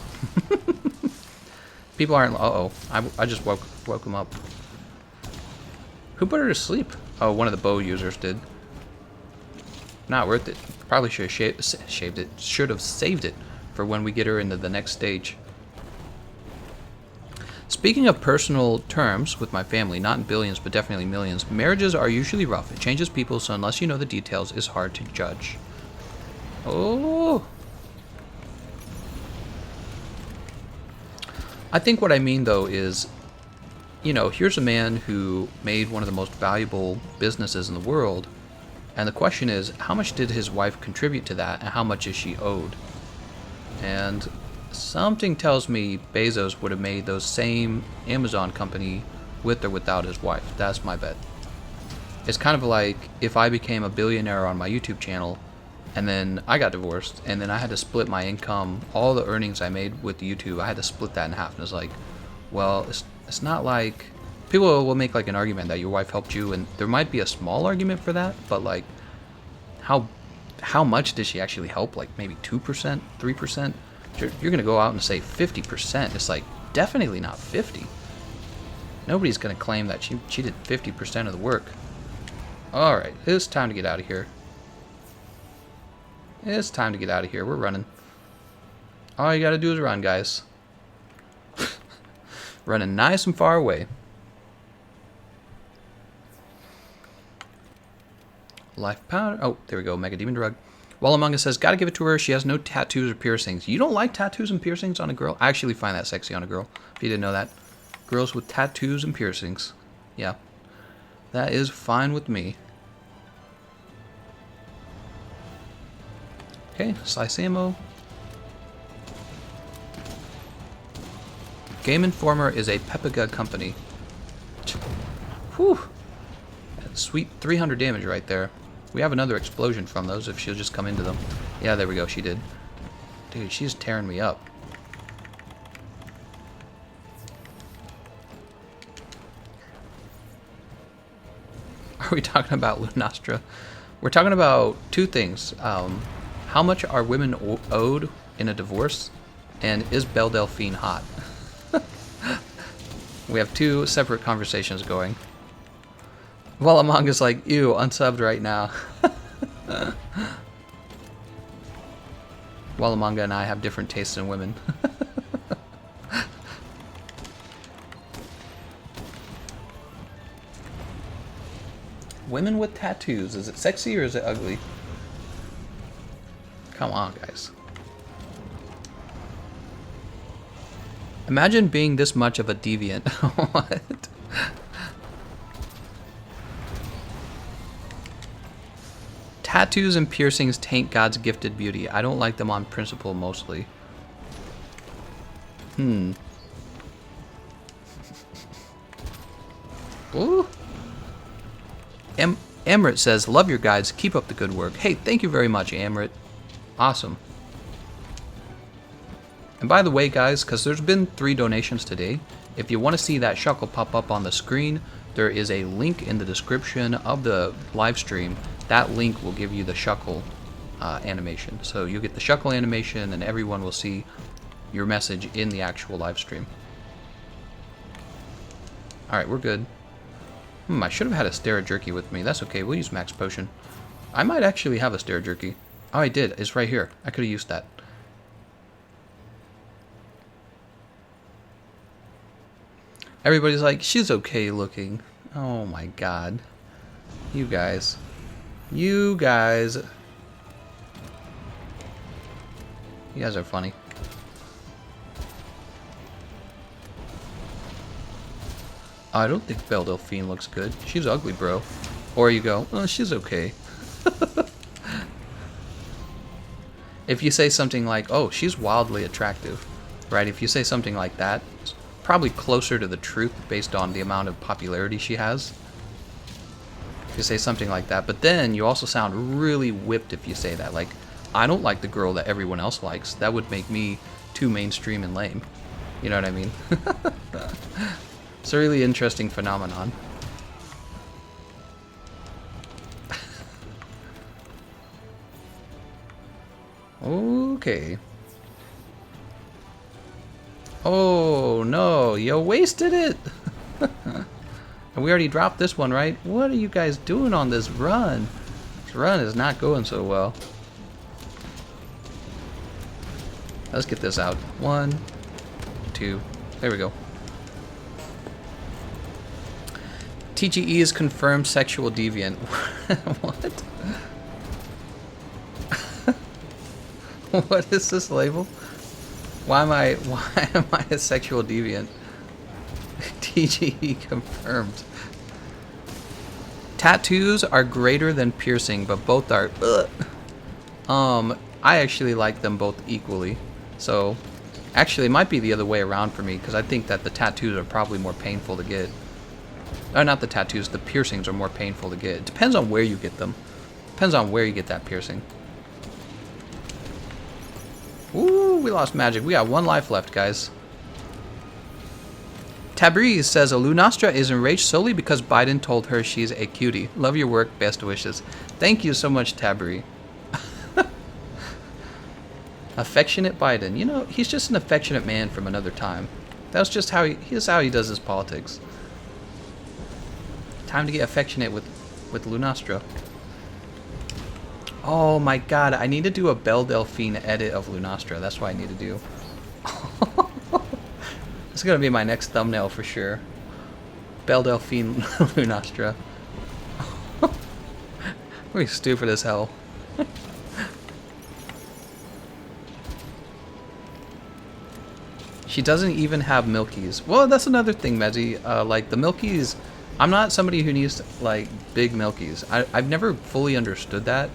S1: People aren't... Uh-oh. I just woke him up. Who put her to sleep? Oh, one of the bow users did. Not worth it. Probably should have shaved it. Should have saved it for when we get her into the next stage. Speaking of personal terms with my family, not in billions, but definitely millions, marriages are usually rough. It changes people, so unless you know the details, it's hard to judge. Oh! I think what I mean, though, is, you know, here's a man who made one of the most valuable businesses in the world, and the question is, how much did his wife contribute to that, and how much is she owed? And something tells me Bezos would have made those same Amazon company with or without his wife. That's my bet. It's kind of like if I became a billionaire on my YouTube channel and then I got divorced and then I had to split my income, all the earnings I made with YouTube, I had to split that in half. And it's like, well, it's not like... People will make like an argument that your wife helped you, and there might be a small argument for that, but like, how much did she actually help? Like maybe 2%, 3%? You're going to go out and say 50%. It's like, definitely not 50. Nobody's going to claim that she did 50% of the work. Alright, it's time to get out of here. It's time to get out of here. We're running. All you got to do is run, guys. Running nice and far away. Life powder. Oh, there we go. Mega Demon Drug. While Among Us says, gotta give it to her. She has no tattoos or piercings. You don't like tattoos and piercings on a girl? I actually find that sexy on a girl. If you didn't know that. Girls with tattoos and piercings. Yeah. That is fine with me. Okay, slice ammo. Game Informer is a Pepiga company. Whew. That's sweet 300 damage right there. We have another explosion from those if she'll just come into them. Yeah, there we go, she did. Dude, she's tearing me up. Are we talking about Lunastra? We're talking about two things. How much are women owed in a divorce? And is Belle Delphine hot? We have two separate conversations going. While Among Us like, ew, unsubbed right now. While Among and I have different tastes in women. Women with tattoos, is it sexy or is it ugly? Come on, guys. Imagine being this much of a deviant. What? Tattoos and piercings taint God's gifted beauty. I don't like them on principle mostly. Ooh. Amrit says, love your guides. Keep up the good work. Hey, thank you very much, Amrit. Awesome. And by the way, guys, because there's been 3 donations today, if you want to see that shuckle pop up on the screen, there is a link in the description of the live stream. That link will give you the shuckle animation. So you get the shuckle animation and everyone will see your message in the actual live stream. Alright, we're good. I should have had a Stera Jerky with me. That's okay, we'll use Max Potion. I might actually have a Stera Jerky. Oh, I did. It's right here. I could have used that. Everybody's like, she's okay looking. Oh my god. You guys. You guys. You guys are funny. I don't think Belle Delphine looks good. She's ugly, bro. Or you go, oh, she's okay. If you say something like, oh, she's wildly attractive, right? If you say something like that, it's probably closer to the truth based on the amount of popularity she has. If you say something like that, but then you also sound really whipped if you say that. Like, I don't like the girl that everyone else likes. That would make me too mainstream and lame. You know what I mean? It's a really interesting phenomenon. Okay. Oh no, you wasted it! And we already dropped this one, right? What are you guys doing on this run? This run is not going so well. Let's get this out. 1, 2, there we go. TGE is confirmed sexual deviant. What? What is this label? Why am I a sexual deviant? TGE confirmed. Tattoos are greater than piercing, but both are I actually like them both equally. So actually it might be the other way around for me, because I think that the tattoos are probably more painful to get. Not the tattoos, the piercings are more painful to get. It depends on where you get them. Depends on where you get that piercing. Ooh, we lost magic. We got 1 life left, guys. Tabriz says, Lunastra is enraged solely because Biden told her she's a cutie. Love your work. Best wishes. Thank you so much, Tabriz. Affectionate Biden. You know, he's just an affectionate man from another time. That's just how here's how he does his politics. Time to get affectionate with Lunastra. Oh my god, I need to do a Belle Delphine edit of Lunastra. That's what I need to do. It's gonna be my next thumbnail for sure. Belle Delphine Lunastra. We're stupid as hell. She doesn't even have Milkies. Well, that's another thing, Mezzy. Like, the Milkies... I'm not somebody who needs, like, big Milkies. I've never fully understood that.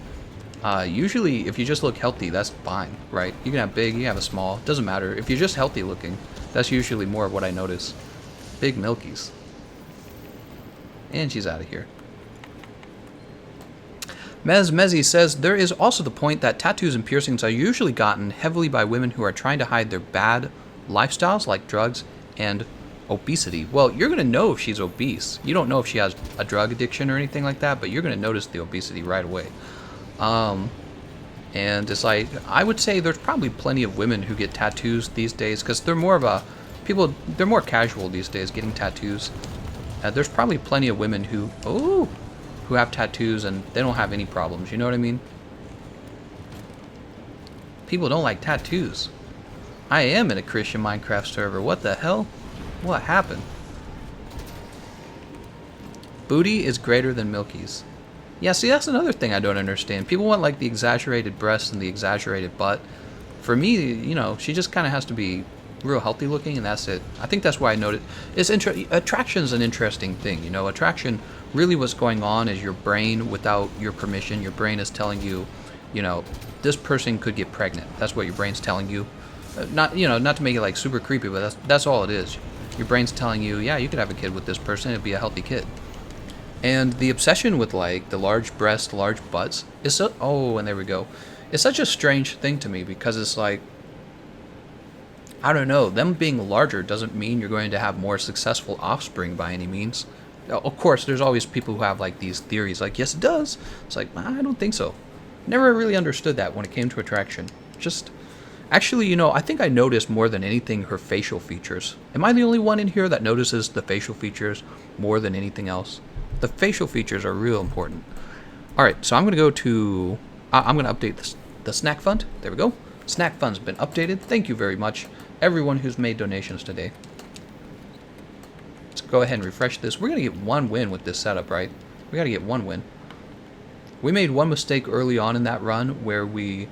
S1: Usually, if you just look healthy, that's fine, right? You can have big, you can have a small. It doesn't matter. If you're just healthy looking, that's usually more of what I notice. Big Milkies. And she's out of here. Mezzy says, there is also the point that tattoos and piercings are usually gotten heavily by women who are trying to hide their bad lifestyles like drugs and obesity. Well, you're going to know if she's obese. You don't know if she has a drug addiction or anything like that, but you're going to notice the obesity right away. And it's like, I would say there's probably plenty of women who get tattoos these days because they're more of a, they're more casual these days getting tattoos. There's probably plenty of women who have tattoos and they don't have any problems, you know what I mean? People don't like tattoos. I am in a Christian Minecraft server. What the hell? What happened? Booty is greater than Milky's. Yeah, see, that's another thing I don't understand. People want, like, the exaggerated breasts and the exaggerated butt. For me, you know, she just kind of has to be real healthy looking, and that's it. I think that's why I noted. Attraction's an interesting thing, you know. Attraction, really what's going on is your brain, without your permission, your brain is telling you, you know, this person could get pregnant. That's what your brain's telling you. Not, you know, not to make it, like, super creepy, but that's all it is. Your brain's telling you, yeah, you could have a kid with this person, it'd be a healthy kid. And the obsession with, like, the large breasts, large butts is so, oh, and there we go. It's such a strange thing to me because it's like, I don't know, them being larger doesn't mean you're going to have more successful offspring by any means. Of course, there's always people who have, like, these theories, like, yes, it does. It's like, I don't think so. Never really understood that when it came to attraction. Just, actually, you know, I think I noticed more than anything her facial features. Am I the only one in here that notices the facial features more than anything else? The facial features are real important. Alright, so I'm going to go to... I'm going to update the snack fund. There we go. Snack fund's been updated. Thank you very much, everyone who's made donations today. Let's go ahead and refresh this. We're going to get one win with this setup, right? We got to get one win. We made one mistake early on in that run where we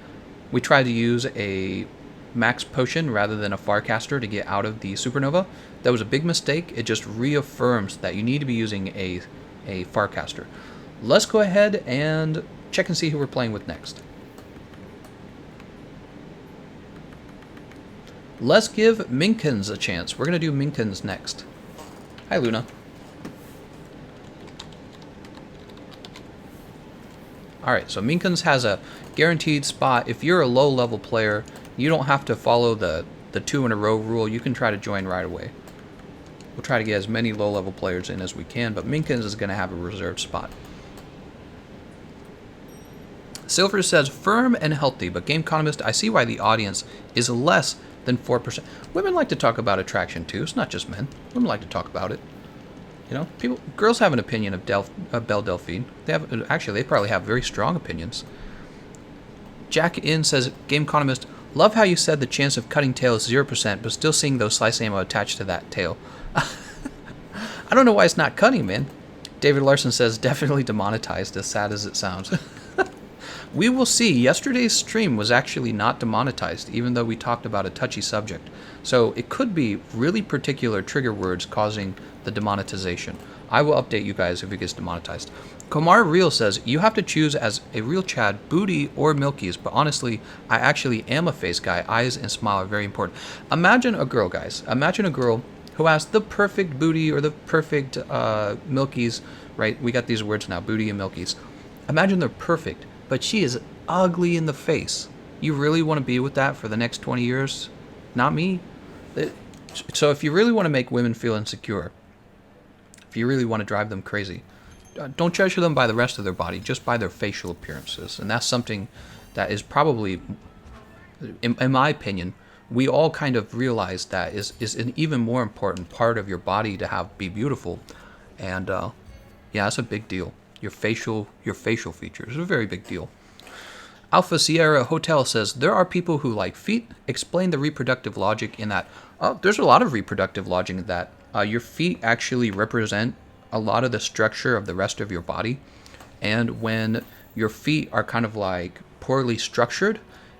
S1: tried to use a max potion rather than a Farcaster to get out of the supernova. That was a big mistake. It just reaffirms that you need to be using a Farcaster. Let's go ahead and check and see who we're playing with next. Let's give Minkins a chance. We're going to do Minkins next. Hi, Luna. Alright, so Minkins has a guaranteed spot. If you're a low-level player, you don't have to follow the 2-in-a-row rule. You can try to join right away. We'll try to get as many low-level players in as we can, but Minkins is going to have a reserved spot. Silver says, firm and healthy, but Gameconomist, I see why the audience is less than 4%. Women like to talk about attraction too. It's not just men. Women like to talk about it. You know, girls have an opinion of Belle Delphine. They probably have very strong opinions. Jack In says, Gameconomist, love how you said the chance of cutting tail is 0%, but still seeing those slice ammo attached to that tail. I don't know why it's not cutting, man. David Larson says, definitely demonetized, as sad as it sounds. We will see. Yesterday's stream was actually not demonetized, even though we talked about a touchy subject. So it could be really particular trigger words causing the demonetization. I will update you guys if it gets demonetized. Komar Real says, you have to choose as a real Chad, booty or Milky's, but honestly, I actually am a face guy. Eyes and smile are very important. Imagine a girl, guys. Imagine a girl who has the perfect booty or the perfect Milky's, right? We got these words now, booty and Milky's. Imagine they're perfect, but she is ugly in the face. You really want to be with that for the next 20 years? Not me. So if you really want to make women feel insecure, if you really want to drive them crazy, don't judge them by the rest of their body, just by their facial appearances. And that's something that is probably in my opinion, we all kind of realize that is an even more important part of your body to have be beautiful, and yeah, that's a big deal. Your facial features is a very big deal. Alpha Sierra Hotel says there are people who like feet. Explain the reproductive logic in that. There's a lot of reproductive logic in that. Your feet actually represent a lot of the structure of the rest of your body, and when your feet are kind of like poorly structured,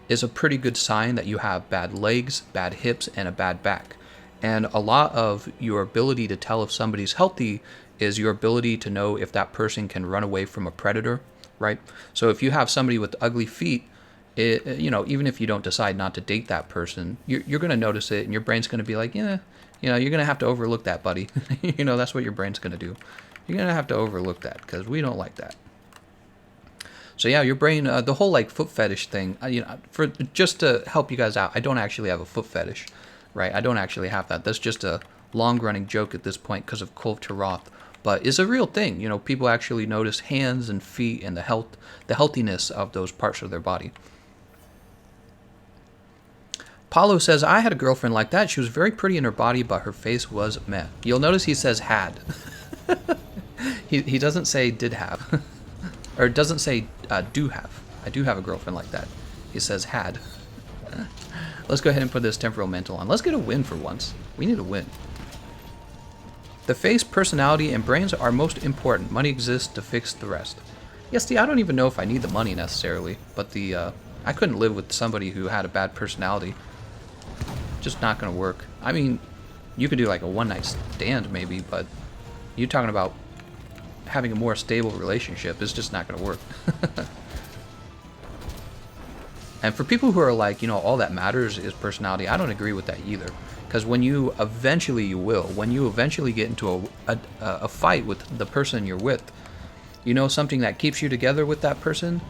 S1: is a pretty good sign that you have bad legs, bad hips, and a bad back. And a lot of your ability to tell if somebody's healthy is your ability to know if that person can run away from a predator, right? So if you have somebody with ugly feet, even if you don't decide not to date that person, you're going to notice it, and your brain's going to be like, yeah, you're going to have to overlook that, buddy. That's what your brain's going to do. You're going to have to overlook that because we don't like that. So yeah, your brain, the whole like foot fetish thing, for just to help you guys out, I don't actually have a foot fetish, right? I don't actually have that. That's just a long-running joke at this point because of Kulv Roth. But it's a real thing. People actually notice hands and feet and the healthiness of those parts of their body. Paulo says, I had a girlfriend like that. She was very pretty in her body, but her face was meh. You'll notice he says had. He doesn't say did have. Or it doesn't say do have. I do have a girlfriend like that. He says had. Let's go ahead and put this temporal mental on. Let's get a win for once. We need a win. The face, personality, and brains are most important. Money exists to fix the rest. Yes, I don't even know if I need the money necessarily, but I couldn't live with somebody who had a bad personality. Just not going to work. I mean, you could do like a one-night stand maybe, but you're talking about having a more stable relationship is just not going to work. And for people who are like, all that matters is personality, I don't agree with that either. Because when you eventually get into a fight with the person you're with, something that keeps you together with that person,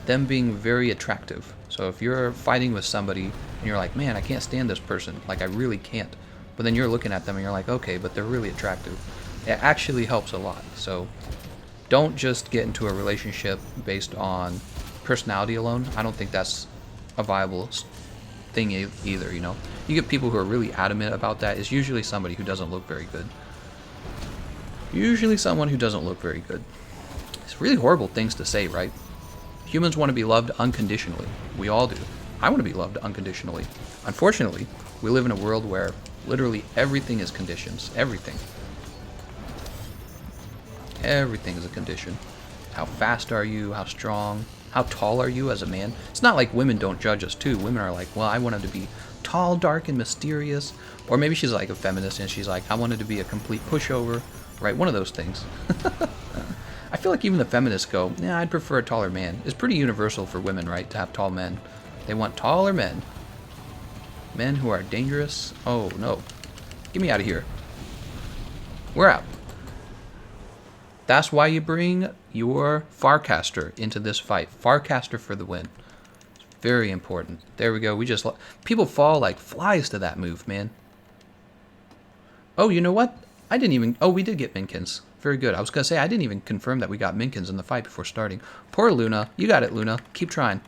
S1: them being very attractive. So if you're fighting with somebody and you're like, man, I can't stand this person, like I really can't. But then you're looking at them and you're like, okay, but they're really attractive. It actually helps a lot. So don't just get into a relationship based on personality alone. I don't think that's a viable thing either, You get people who are really adamant about that. It's usually somebody who doesn't look very good. Usually someone who doesn't look very good. It's really horrible things to say, right? Humans want to be loved unconditionally. We all do. I want to be loved unconditionally. Unfortunately, we live in a world where literally everything is conditions. Everything. Everything is a condition. How fast are you? How strong? How tall are you as a man? It's not like women don't judge us too. Women are like, well, I want him to be tall, dark, and mysterious. Or maybe she's like a feminist and she's like, I wanted to be a complete pushover. Right? One of those things. I feel like even the feminists go, yeah, I'd prefer a taller man. It's pretty universal for women, right, to have tall men. They want taller men. Men who are dangerous. Oh, no. Get me out of here. We're out. That's why you bring your Farcaster into this fight. Farcaster for the win. It's very important. There we go. People fall like flies to that move, man. Oh, you know what? We did get Minkins. Very good. I was going to say, I didn't even confirm that we got Minkins in the fight before starting. Poor Luna. You got it, Luna. Keep trying.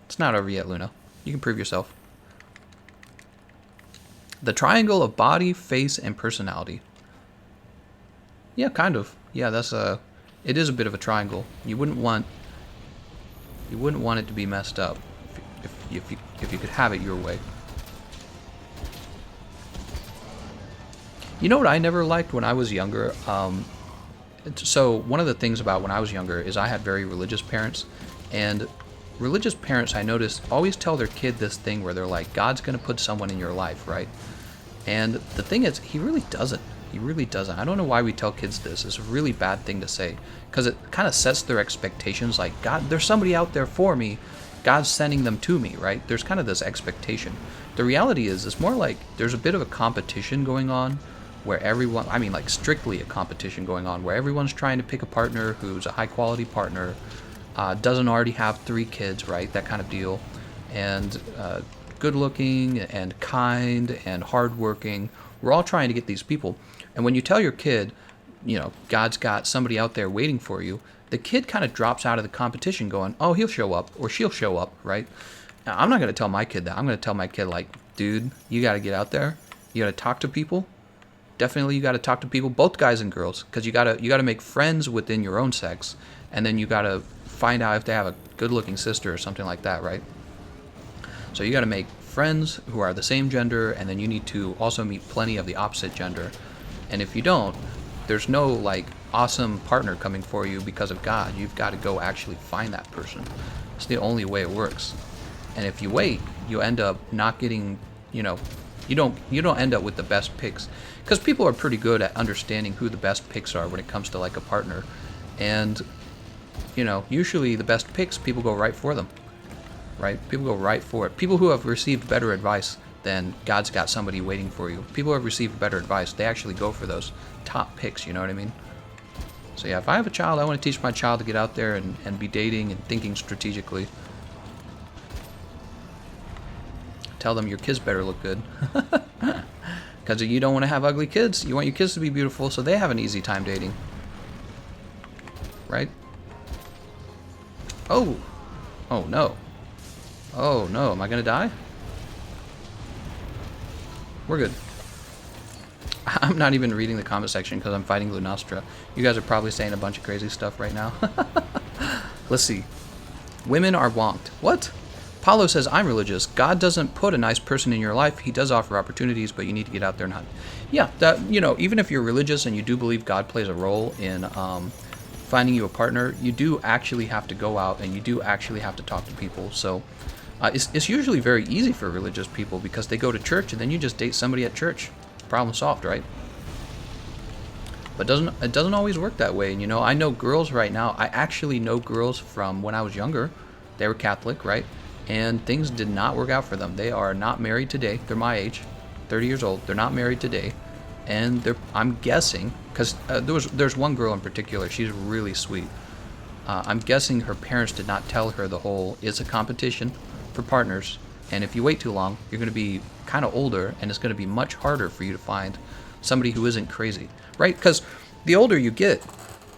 S1: It's not over yet, Luna. You can prove yourself. The triangle of body, face, and personality. Yeah, kind of. Yeah, it is a bit of a triangle. You wouldn't want it to be messed up if you could have it your way. You know what I never liked when I was younger? So one of the things about when I was younger is I had very religious parents, and religious parents, I noticed, always tell their kid this thing where they're like, God's going to put someone in your life, right? And the thing is, he really doesn't. He really doesn't. I don't know why we tell kids this. It's a really bad thing to say, because it kind of sets their expectations like, God, there's somebody out there for me. God's sending them to me, right? There's kind of this expectation. The reality is, it's more like there's a bit of a competition going on where everyone, I mean like strictly a competition going on, where everyone's trying to pick a partner who's a high quality partner, doesn't already have 3 kids, right? That kind of deal. And good looking and kind and hardworking. We're all trying to get these people. And when you tell your kid, God's got somebody out there waiting for you, the kid kind of drops out of the competition going, oh, he'll show up or she'll show up, right? Now, I'm not going to tell my kid that. I'm going to tell my kid, like, dude, you got to get out there. You got to talk to people. Definitely you got to talk to people, both guys and girls, because you got to make friends within your own sex, and then you got to find out if they have a good-looking sister or something like that, right? So you got to make friends who are the same gender, and then you need to also meet plenty of the opposite gender. And if you don't, there's no like awesome partner coming for you because of God. You've got to go actually find that person. It's the only way it works. And if you wait, you end up not getting, you don't end up with the best picks, because people are pretty good at understanding who the best picks are when it comes to like a partner. And usually the best picks, people go right for them. Right? People go right for it. People who have received better advice than God's got somebody waiting for you. People who have received better advice, they actually go for those top picks, you know what I mean? So yeah, if I have a child, I want to teach my child to get out there and be dating and thinking strategically. Tell them your kids better look good. Because you don't want to have ugly kids. You want your kids to be beautiful so they have an easy time dating. Right? Oh! Oh no. Oh no, am I gonna die? We're good. I'm not even reading the comment section because I'm fighting Lunastra. You guys are probably saying a bunch of crazy stuff right now. Let's see. Women are wonked. What? Paulo says, I'm religious. God doesn't put a nice person in your life. He does offer opportunities, but you need to get out there and hunt. Yeah, that, even if you're religious and you do believe God plays a role in finding you a partner, you do actually have to go out and you do actually have to talk to people. So it's usually very easy for religious people because they go to church and then you just date somebody at church. Problem solved, right? But it doesn't always work that way. And I know girls right now. I actually know girls from when I was younger. They were Catholic, right? And things did not work out for them. They are not married today. They're my age, 30 years old. They're not married today. And I'm guessing, because there's one girl in particular, she's really sweet. I'm guessing her parents did not tell her the whole, it's a competition for partners, and if you wait too long, you're going to be kind of older, and it's going to be much harder for you to find somebody who isn't crazy, right? Because the older you get,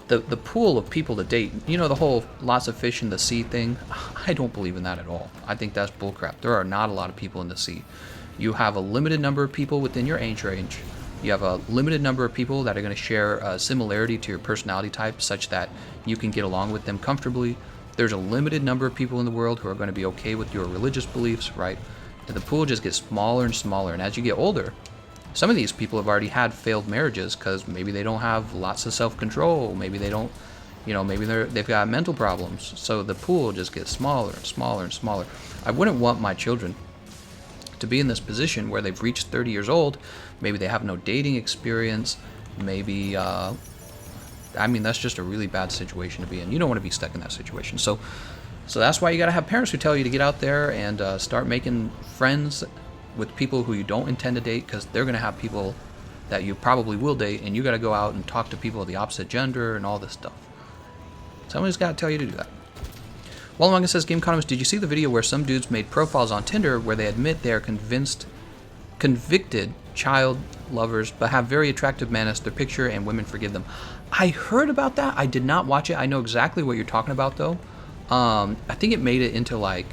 S1: the pool of people to date, the whole lots of fish in the sea thing, I don't believe in that at all. I think that's bullcrap. There are not a lot of people in the sea. You have a limited number of people within your age range. You have a limited number of people that are going to share a similarity to your personality type such that you can get along with them comfortably. There's a limited number of people in the world who are going to be okay with your religious beliefs, right? And the pool just gets smaller and smaller. And as you get older, some of these people have already had failed marriages because maybe they don't have lots of self-control. Maybe they don't, maybe they've got mental problems. So the pool just gets smaller and smaller and smaller. I wouldn't want my children to be in this position where they've reached 30 years old. Maybe they have no dating experience. Maybe, that's just a really bad situation to be in. You don't want to be stuck in that situation. So that's why you got to have parents who tell you to get out there and start making friends with people who you don't intend to date, because they're going to have people that you probably will date, and you got to go out and talk to people of the opposite gender and all this stuff. Somebody's got to tell you to do that. Wallamanga says, Gameconomist, did you see the video where some dudes made profiles on Tinder where they admit they are convicted child lovers but have very attractive men as their picture and women forgive them? I heard about that. I did not watch it. I know exactly what you're talking about, though. I think it made it into like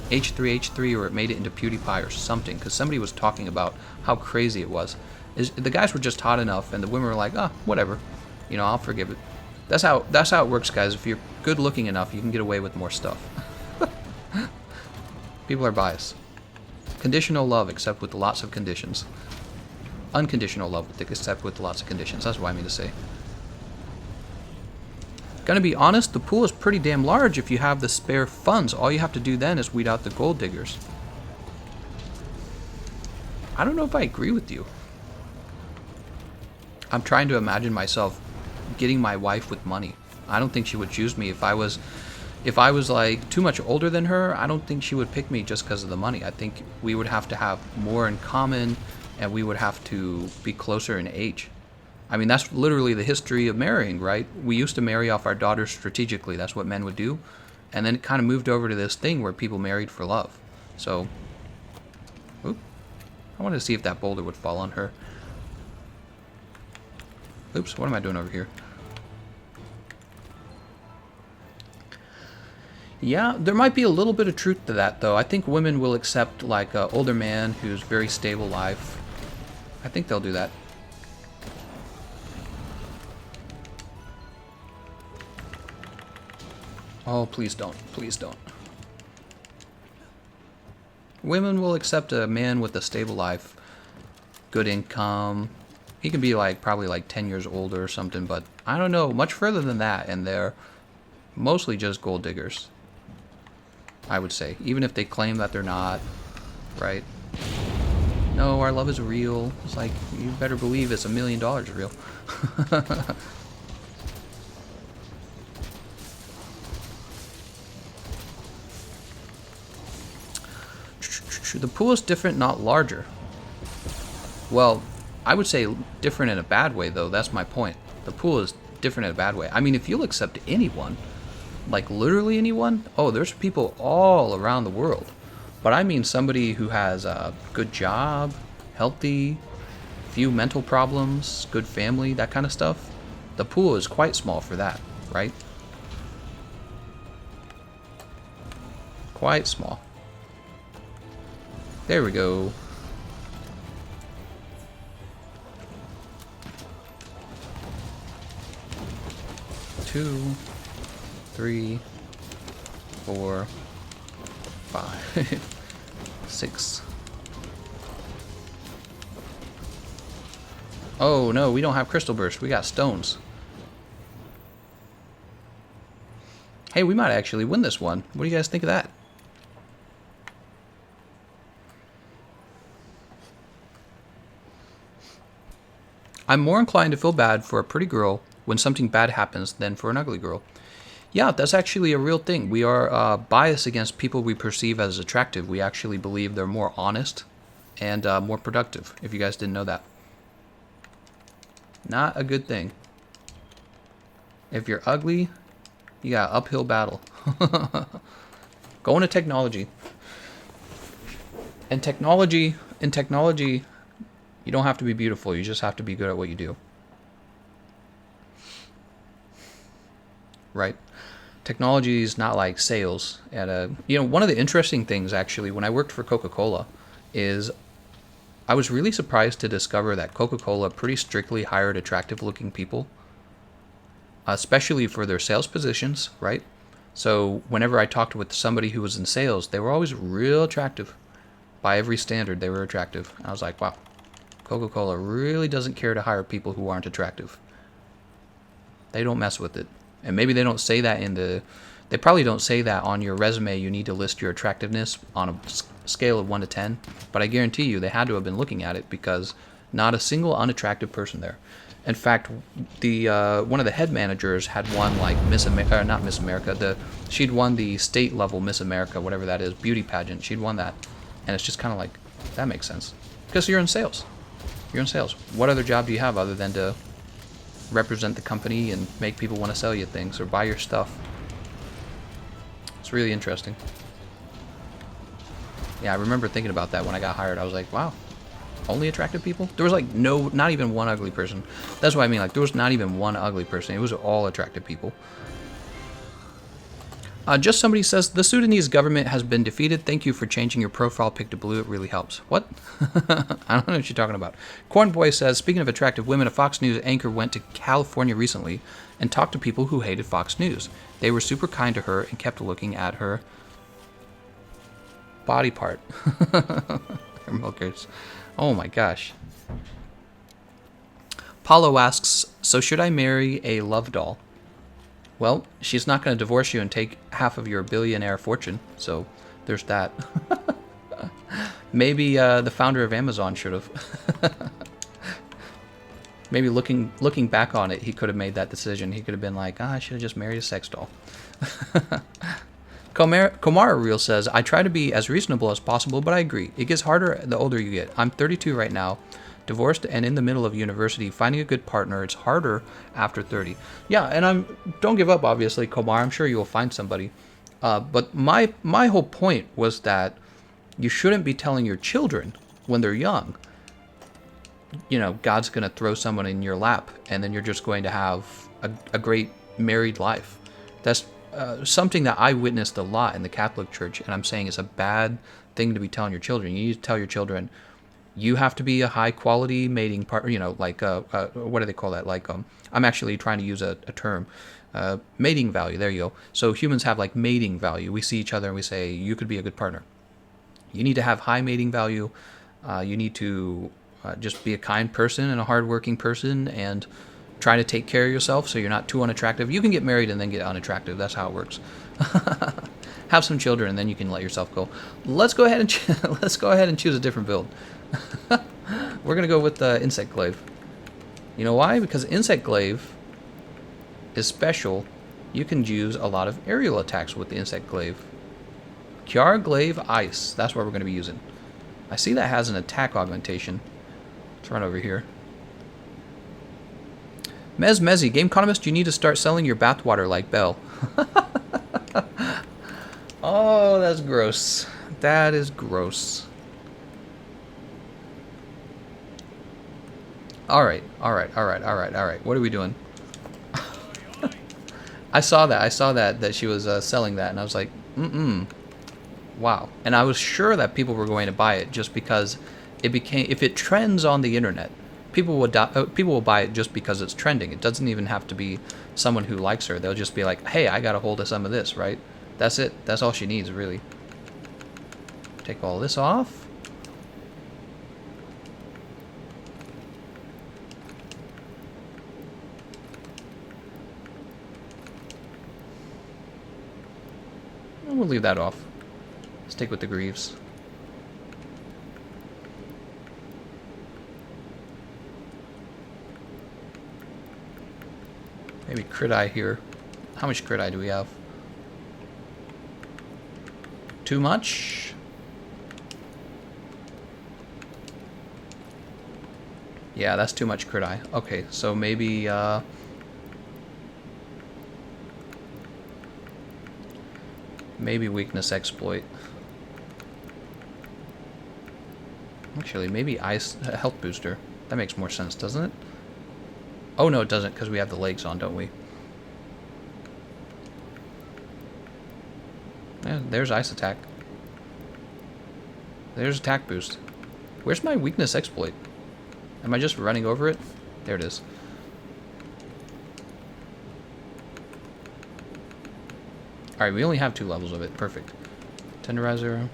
S1: H3H3 or it made it into PewDiePie or something, because somebody was talking about how crazy it was. The guys were just hot enough and the women were like, whatever, I'll forgive it. That's how it works, guys. If you're good looking enough, you can get away with more stuff. People are biased. Conditional love, except with lots of conditions. Unconditional love, except with lots of conditions. That's what I mean to say. Gonna be honest, the pool is pretty damn large if you have the spare funds. All you have to do then is weed out the gold diggers. I don't know if I agree with you. I'm trying to imagine myself getting my wife with money. I don't think she would choose me if I was like too much older than her. I don't think she would pick me just because of the money. I think we would have to have more in common, and we would have to be closer in age. I mean, that's literally the history of marrying, right? We used to marry off our daughters strategically. That's what men would do. And then it kind of moved over to this thing where people married for love. So, I wanted to see if that boulder would fall on her. Oops, what am I doing over here? Yeah, there might be a little bit of truth to that, though. I think women will accept, like, an older man who's very stable life. I think they'll do that. Oh, please don't. Please don't. Women will accept a man with a stable life, good income. He can be, like, probably, like, 10 years older or something, but I don't know, much further than that, and they're mostly just gold diggers, I would say. Even if they claim that they're not, right? No, our love is real. It's like, you better believe it's $1 million real. The pool is different, not larger. Well, I would say different in a bad way, though. That's my point. The pool is different in a bad way. I mean, if you'll accept anyone, like literally anyone, oh, there's people all around the world. But I mean somebody who has a good job, healthy, few mental problems, good family, that kind of stuff. The pool is quite small for that, right? Quite small. There we go. Two, 3, 4, 5, 6. Oh no, we don't have crystal burst. We got stones. Hey, we might actually win this one. What do you guys think of that? I'm more inclined to feel bad for a pretty girl when something bad happens than for an ugly girl. Yeah, that's actually a real thing. We are biased against people we perceive as attractive. We actually believe they're more honest and more productive, if you guys didn't know that. Not a good thing. If you're ugly, you got an uphill battle. Go into technology. In technology, you don't have to be beautiful. You just have to be good at what you do. Right? Technology is not like sales at a, one of the interesting things actually when I worked for Coca-Cola is I was really surprised to discover that Coca-Cola pretty strictly hired attractive looking people, especially for their sales positions, right? So whenever I talked with somebody who was in sales, they were always real attractive. By every standard, they were attractive. I was like, wow, Coca-Cola really doesn't care to hire people who aren't attractive. They don't mess with it. And maybe they don't say that they probably don't say that on your resume. You need to list your attractiveness on a scale of 1 to 10. But I guarantee you they had to have been looking at it because not a single unattractive person there. In fact, the one of the head managers had won like Miss America, not Miss America. She'd won the state level Miss America, whatever that is, beauty pageant. She'd won that, and it's just kind of like that makes sense because you're in sales. You're in sales. What other job do you have other than to represent the company and make people want to sell you things or buy your stuff? It's really interesting. Yeah, I remember thinking about that when I got hired. I was like, wow, only attractive people? There was like not even one ugly person. That's what I mean. Like there was not even one ugly person. It was all attractive people. Just somebody says, the Sudanese government has been defeated. Thank you for changing your profile pic to blue. It really helps. What? I don't know what you're talking about. Corn Boy says, speaking of attractive women, a Fox News anchor went to California recently and talked to people who hated Fox News. They were super kind to her and kept looking at her body part. Her milkers. Oh my gosh. Paulo asks, so should I marry a love doll? Well, she's not going to divorce you and take half of your billionaire fortune, so there's that. Maybe the founder of Amazon should have. Maybe looking back on it, he could have made that decision. He could have been like, I should have just married a sex doll. Komara Real says, I try to be as reasonable as possible, but I agree. It gets harder the older you get. I'm 32 right now, divorced and in the middle of university. Finding a good partner, it's harder after 30. Yeah, and don't give up, obviously, Komar. I'm sure you will find somebody. But my whole point was that you shouldn't be telling your children when they're young, God's going to throw someone in your lap, and then you're just going to have a great married life. something that I witnessed a lot in the Catholic Church, and I'm saying it's a bad thing to be telling your children. You need to tell your children, you have to be a high quality mating partner. You know, like what do they call that? Like I'm actually trying to use a term, mating value. There you go. So humans have like mating value. We see each other and we say, you could be a good partner. You need to have high mating value. You need to just be a kind person and a hardworking person, and try to take care of yourself so you're not too unattractive. You can get married and then get unattractive. That's how it works. Have some children and then you can let yourself go. Let's go ahead and let's go ahead and choose a different build. We're gonna go with Insect Glaive. You know why? Because Insect Glaive is special. You can use a lot of aerial attacks with the Insect Glaive. Kiara Glaive Ice. That's what we're gonna be using. I see that has an attack augmentation. Let's run over here. Mezzy, Gameconomist, you need to start selling your bathwater like Belle. Oh, that's gross. That is gross. Alright. What are we doing? I saw that she was selling that, and I was like, wow. And I was sure that people were going to buy it just because it became, if it trends on the internet, people will buy it just because it's trending. It doesn't even have to be someone who likes her. They'll just be like, hey, I got a hold of some of this, right? That's it. That's all she needs, really. Take all this off. And we'll leave that off. Stick with the Greaves. Maybe crit eye here. How much crit eye do we have? Too much? Yeah, that's too much crit eye. Okay, so maybe maybe weakness exploit. Actually, maybe ice health booster. That makes more sense, doesn't it? Oh no, it doesn't, because we have the legs on, don't we? Yeah, there's ice attack. There's attack boost. Where's my weakness exploit? Am I just running over it? There it is. Alright, we only have 2 levels of it. Perfect. Tenderizer.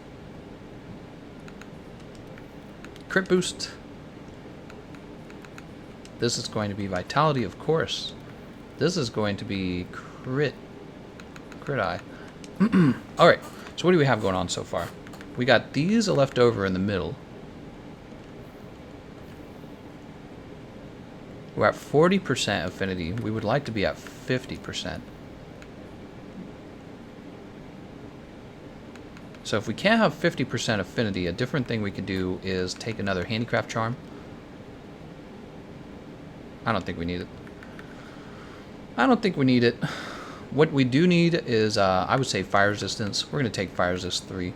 S1: Crit boost. This is going to be vitality, of course. This is going to be crit eye. Alright, so what do we have going on so far? We got these left over in the middle. We're at 40% affinity. We would like to be at 50%. So if we can't have 50% affinity, a different thing we could do is take another handicraft charm. I don't think we need it. I don't think we need it. What we do need is, I would say, fire resistance. We're going to take fire resist 3.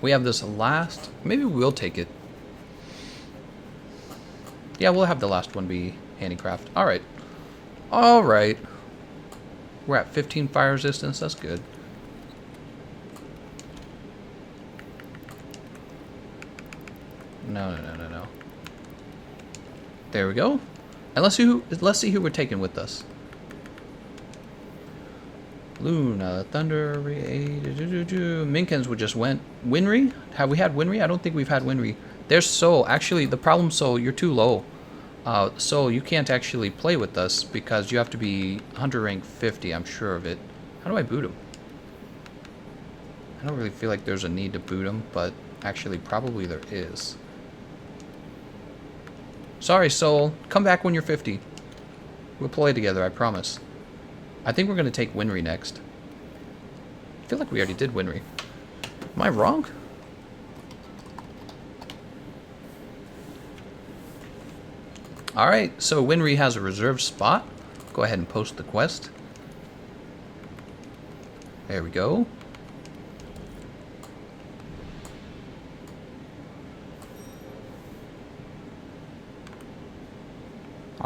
S1: We have this last. Maybe we'll take it. Yeah, we'll have the last one be handicraft. Alright. Alright. We're at 15 fire resistance. That's good. No. There we go. And let's see who we're taking with us. Luna, Thunder, Minkins would just went. Winry? Have we had Winry? I don't think we've had Winry. There's Soul. Actually, the problem, Soul, you're too low. Soul, you can't actually play with us because you have to be Hunter rank 50, I'm sure of it. How do I boot him? I don't really feel like there's a need to boot him, but actually probably there is. Sorry, Soul. Come back when you're 50. We'll play together, I promise. I think we're going to take Winry next. I feel like we already did Winry. Am I wrong? Alright, so Winry has a reserved spot. Go ahead and post the quest. There we go.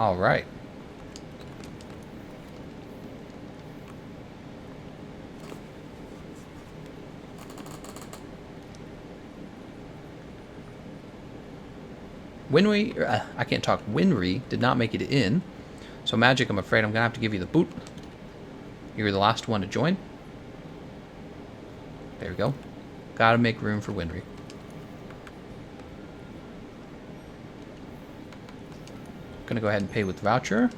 S1: All right. Winry, I can't talk. Winry did not make it in. So Magic, I'm afraid I'm going to have to give you the boot. You're the last one to join. There we go. Gotta make room for Winry. Gonna go ahead and pay with voucher.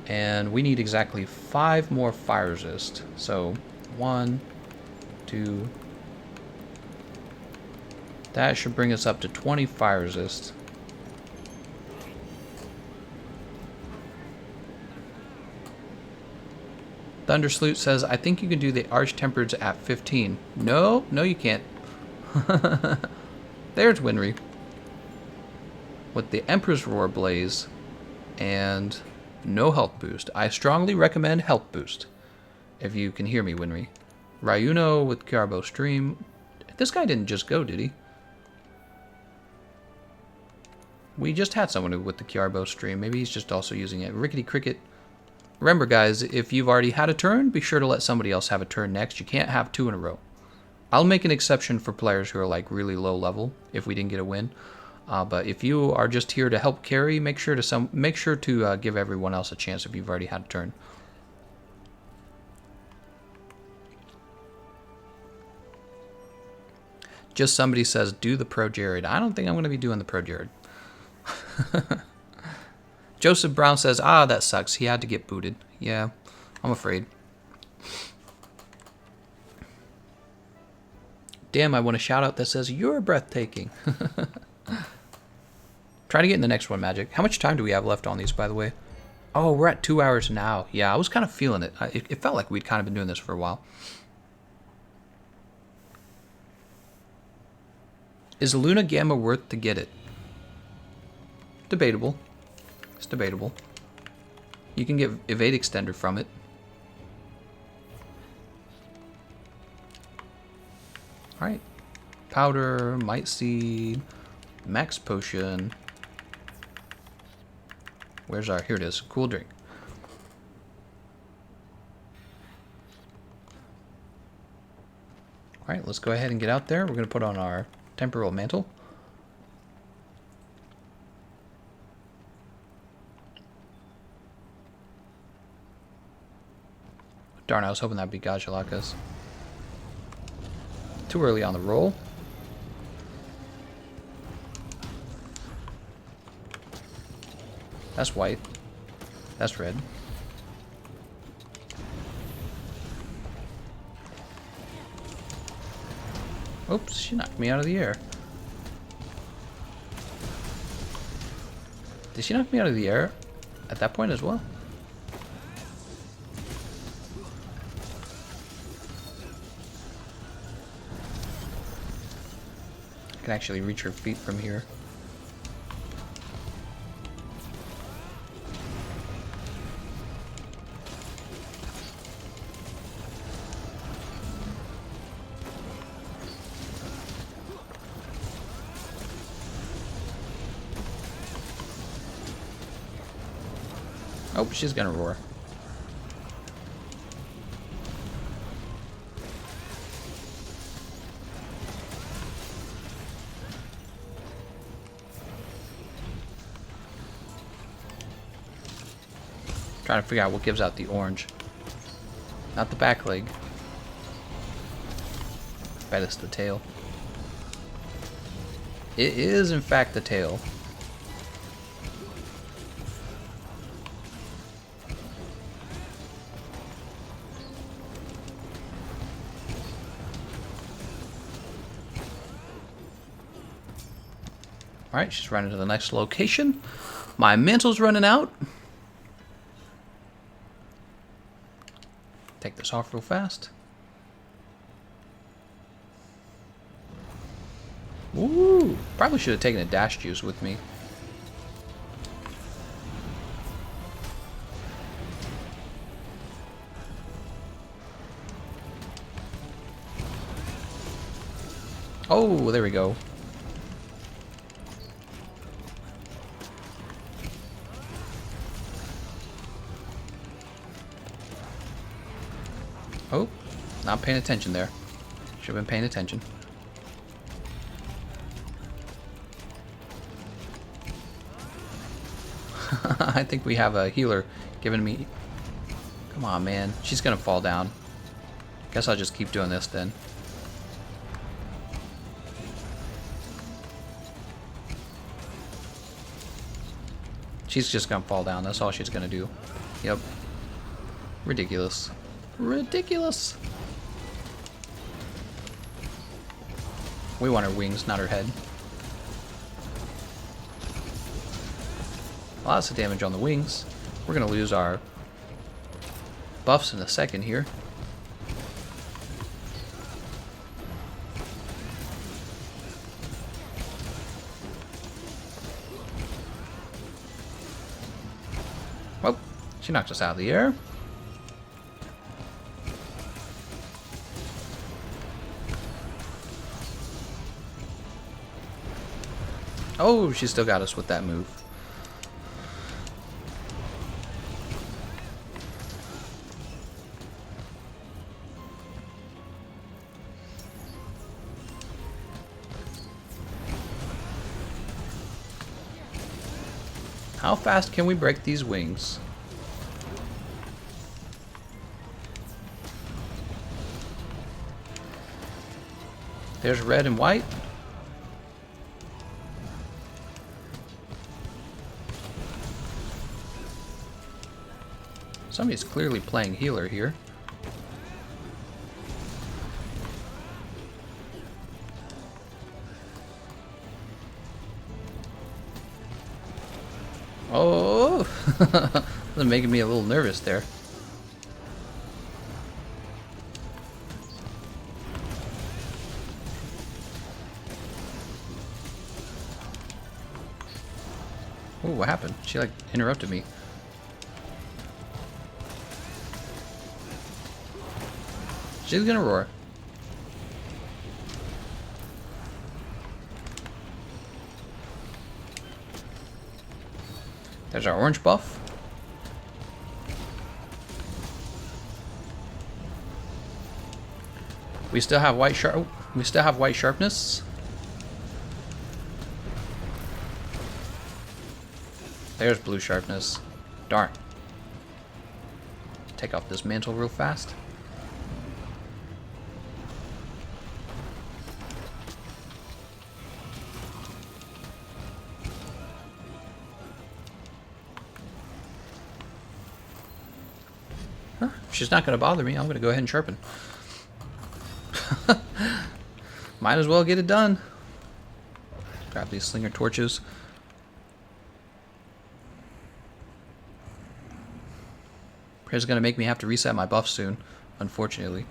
S1: And we need exactly 5 more fire resist. So 1, 2. That should bring us up to 20 fire resist. Thundersloot says, I think you can do the Arch-Tempereds at 15. No, you can't. There's Winry. With the Emperor's Roar Blaze and no health boost. I strongly recommend health boost. If you can hear me, Winry. Ryuno with Carbo Stream. This guy didn't just go, did he? We just had someone with the Carbo Stream. Maybe he's just also using it. Rickety Cricket. Remember, guys, if you've already had a turn, be sure to let somebody else have a turn next. You can't have 2 in a row. I'll make an exception for players who are like really low level if we didn't get a win. But if you are just here to help carry, make sure to give everyone else a chance if you've already had a turn. Just somebody says, do the Pro Jared. I don't think I'm going to be doing the Pro Jared. Joseph Brown says, that sucks. He had to get booted. Yeah, I'm afraid. Damn, I want a shout out that says, you're breathtaking. Try to get in the next one, Magic. How much time do we have left on these, by the way? Oh, we're at 2 hours now. Yeah, I was kind of feeling it. It felt like we'd kind of been doing this for a while. Is Luna Gamma worth to get it? Debatable. It's debatable. You can get Evade Extender from it. Alright. Powder, Might Seed, Max Potion. Where's our... Here it is. Cool drink. Alright, let's go ahead and get out there. We're going to put on our Temporal Mantle. Darn, I was hoping that'd be Gajalakas. Too early on the roll. That's white. That's red. Oops, she knocked me out of the air. Did she knock me out of the air at that point as well? I can actually reach her feet from here. Oh, she's gonna roar. Trying to figure out what gives out the orange. Not the back leg. Bet it's the tail. It is, in fact, the tail. Alright, she's running to the next location. My mantle's running out. Take this off real fast. Ooh, probably should have taken a dash juice with me. Oh, there we go. Oh, not paying attention there. Should have been paying attention. I think we have a healer giving me... Come on, man. She's gonna fall down. Guess I'll just keep doing this then. She's just gonna fall down. That's all she's gonna do. Yep. Ridiculous. Ridiculous. We want her wings, not her head. Lots of damage on the wings. We're gonna lose our buffs in a second here. Well, she knocked us out of the air. Oh, she still got us with that move. How fast can we break these wings? There's red and white. Somebody's clearly playing healer here. Oh, that's making me a little nervous there. Oh, what happened? She like interrupted me. She's gonna roar. There's our orange buff. We still have white sharpness. There's blue sharpness. Darn. Take off this mantle real fast. Huh? If she's not going to bother me, I'm going to go ahead and sharpen. Might as well get it done. Grab these slinger torches. It's going to make me have to reset my buff soon, unfortunately.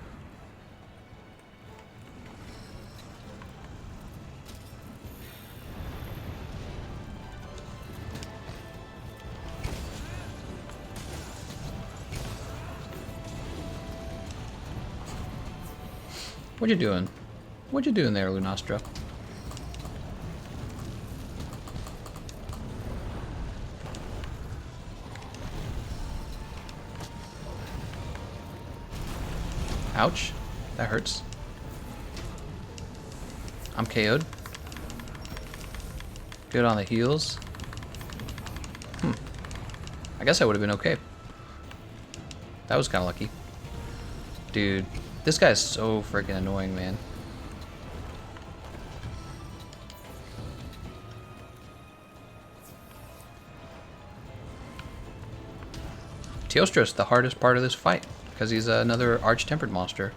S1: What you doing? What you doing there, Lunastra? Ouch. That hurts. I'm KO'd. Good on the heals. I guess I would have been okay. That was kind of lucky. Dude, this guy is so freaking annoying, man. Teostra's the hardest part of this fight, because he's another arch-tempered monster.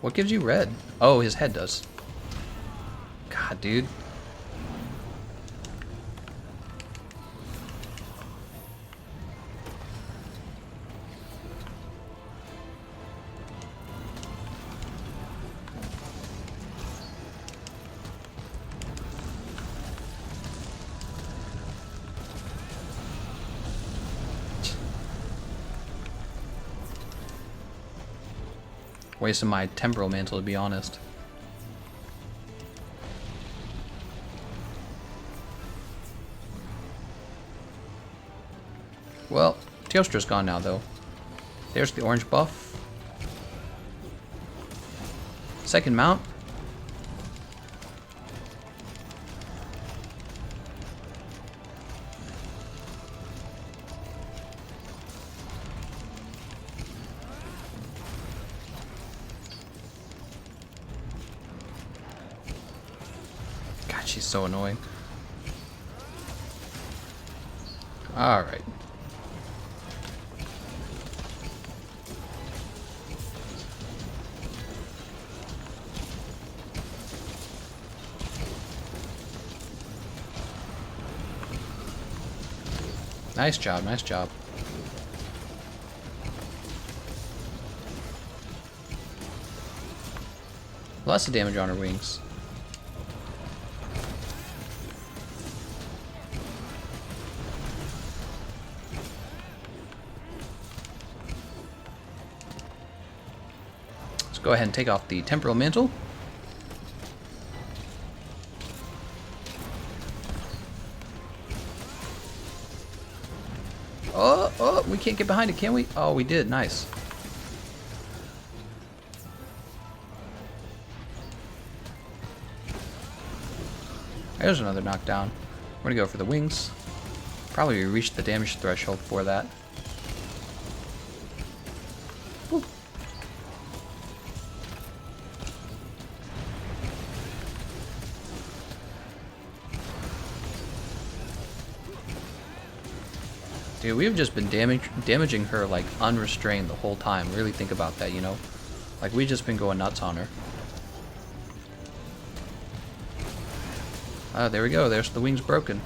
S1: What gives you red? Oh, his head does. God, dude. Wasting my temporal mantle, to be honest. Teostra's gone now, though. There's the orange buff. Second mount. God, she's so annoying. All right. Nice job, nice job. Lots of damage on her wings. Let's go ahead and take off the temporal mantle. Oh, we can't get behind it, can we? Oh, we did. Nice. There's another knockdown. We're gonna go for the wings. Probably reached the damage threshold for that. Woo. Dude, we've just been damaging her like unrestrained the whole time. Really think about that, you know? Like, we've just been going nuts on her. Oh, there we go. There's the wings broken.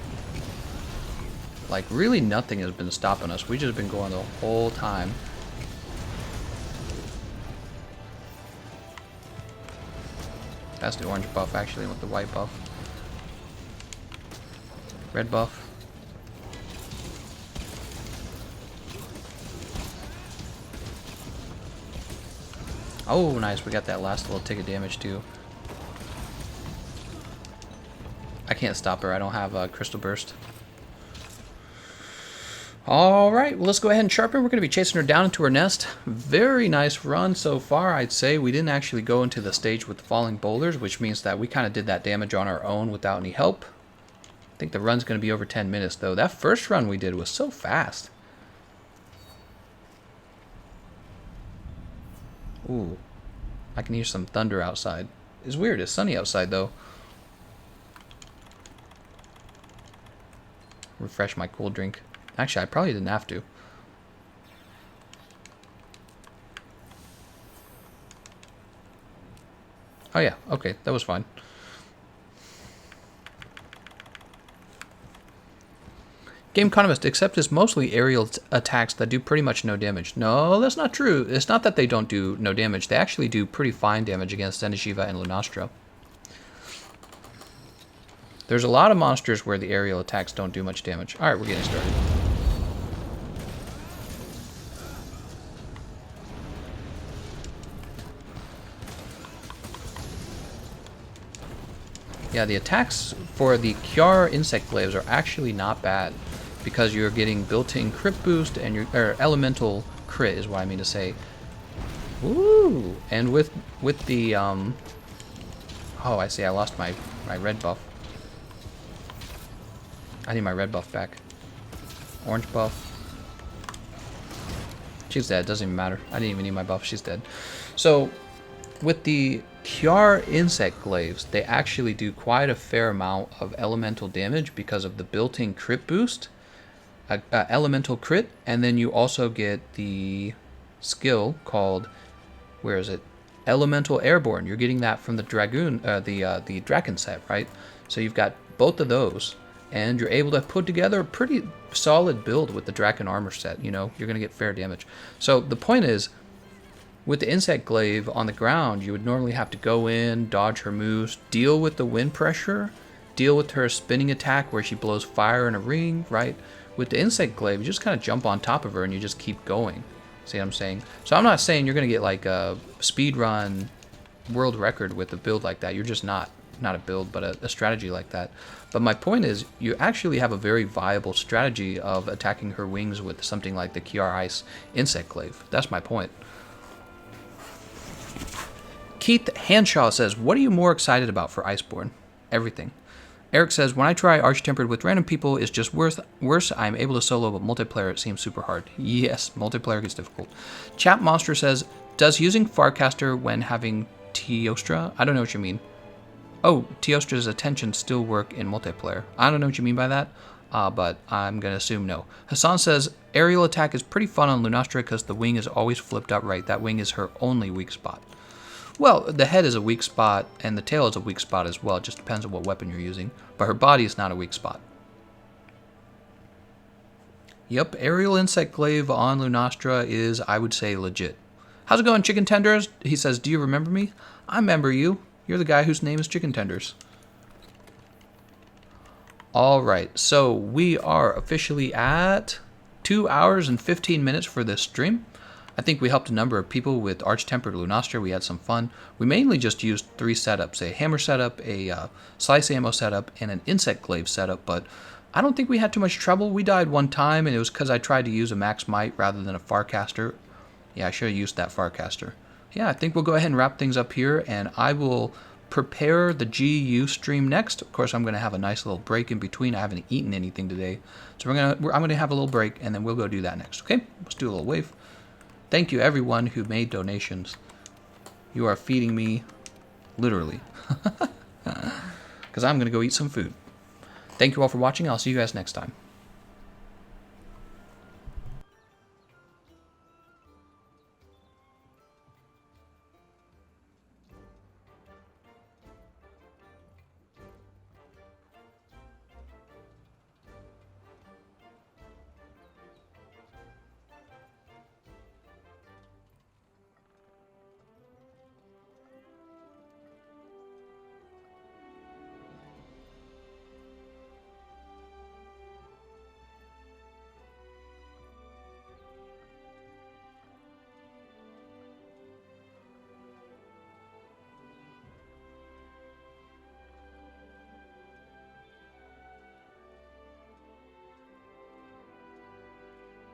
S1: Like, really nothing has been stopping us. We've just been going the whole time. That's the orange buff, actually, with the white buff. Red buff. Oh, nice. We got that last little tick of damage, too. I can't stop her. I don't have a crystal burst. Alright, well, let's go ahead and sharpen. We're going to be chasing her down into her nest. Very nice run so far, I'd say. We didn't actually go into the stage with the falling boulders, which means that we kind of did that damage on our own without any help. I think the run's going to be over 10 minutes, though. That first run we did was so fast. Ooh. I can hear some thunder outside. It's weird. It's sunny outside, though. Refresh my cool drink. Actually, I probably didn't have to. Oh, yeah. Okay. That was fine. Gameconomist, except it's mostly aerial attacks that do pretty much no damage. No, that's not true. It's not that they don't do no damage. They actually do pretty fine damage against Zenitjiva and Lunastra. There's a lot of monsters where the aerial attacks don't do much damage. Alright, we're getting started. Yeah, the attacks for the Kjar insect glaives are actually not bad, because you're getting built-in crit boost and your elemental crit is what I mean to say. Ooh, and with the oh, I see. I lost my red buff. I need my red buff back. Orange buff. She's dead. Doesn't even matter. I didn't even need my buff. She's dead. So with the Kjar insect glaives, they actually do quite a fair amount of elemental damage because of the built-in crit boost. Elemental crit, and then you also get the skill called, where is it? Elemental Airborne. You're getting that from the Dragoon, the Draken set, right? So you've got both of those, and you're able to put together a pretty solid build with the Draken armor set. You know, you're gonna get fair damage. So the point is, with the insect glaive on the ground, you would normally have to go in, dodge her moves, deal with the wind pressure, deal with her spinning attack where she blows fire in a ring, right? With the insect glaive, you just kind of jump on top of her and you just keep going. See what I'm saying? So I'm not saying you're going to get like a speedrun world record with a build like that. You're just not. not a build, but a strategy like that. But my point is, you actually have a very viable strategy of attacking her wings with something like the Kiar Ice Insect Glaive. That's my point. Keith Hanshaw says, what are you more excited about for Iceborne? Everything. Eric says, when I try Arch-Tempered with random people, it's just worse. I'm able to solo, but multiplayer, it seems super hard. Yes, multiplayer gets difficult. Chap Monster says, does using Farcaster when having Teostra? I don't know what you mean. Oh, Teostra's attention still work in multiplayer. I don't know what you mean by that, but I'm going to assume no. Hassan says, aerial attack is pretty fun on Lunastra because the wing is always flipped upright. That wing is her only weak spot. Well, the head is a weak spot, and the tail is a weak spot as well. It just depends on what weapon you're using. But her body is not a weak spot. Yep, Aerial Insect Glaive on Lunastra is, I would say, legit. How's it going, Chicken Tenders? He says, do you remember me? I remember you. You're the guy whose name is Chicken Tenders. Alright, so we are officially at 2 hours and 15 minutes for this stream. I think we helped a number of people with Arch-Tempered Lunastra. We had some fun. We mainly just used 3 setups, a hammer setup, a slice ammo setup, and an insect glaive setup, but I don't think we had too much trouble. We died one time, and it was because I tried to use a max might rather than a Farcaster. Yeah, I should have used that Farcaster. Yeah, I think we'll go ahead and wrap things up here, and I will prepare the GU stream next. Of course, I'm going to have a nice little break in between. I haven't eaten anything today, so I'm going to have a little break, and then we'll go do that next, okay? Let's do a little wave. Thank you, everyone who made donations. You are feeding me, literally, because I'm going to go eat some food. Thank you all for watching. I'll see you guys next time.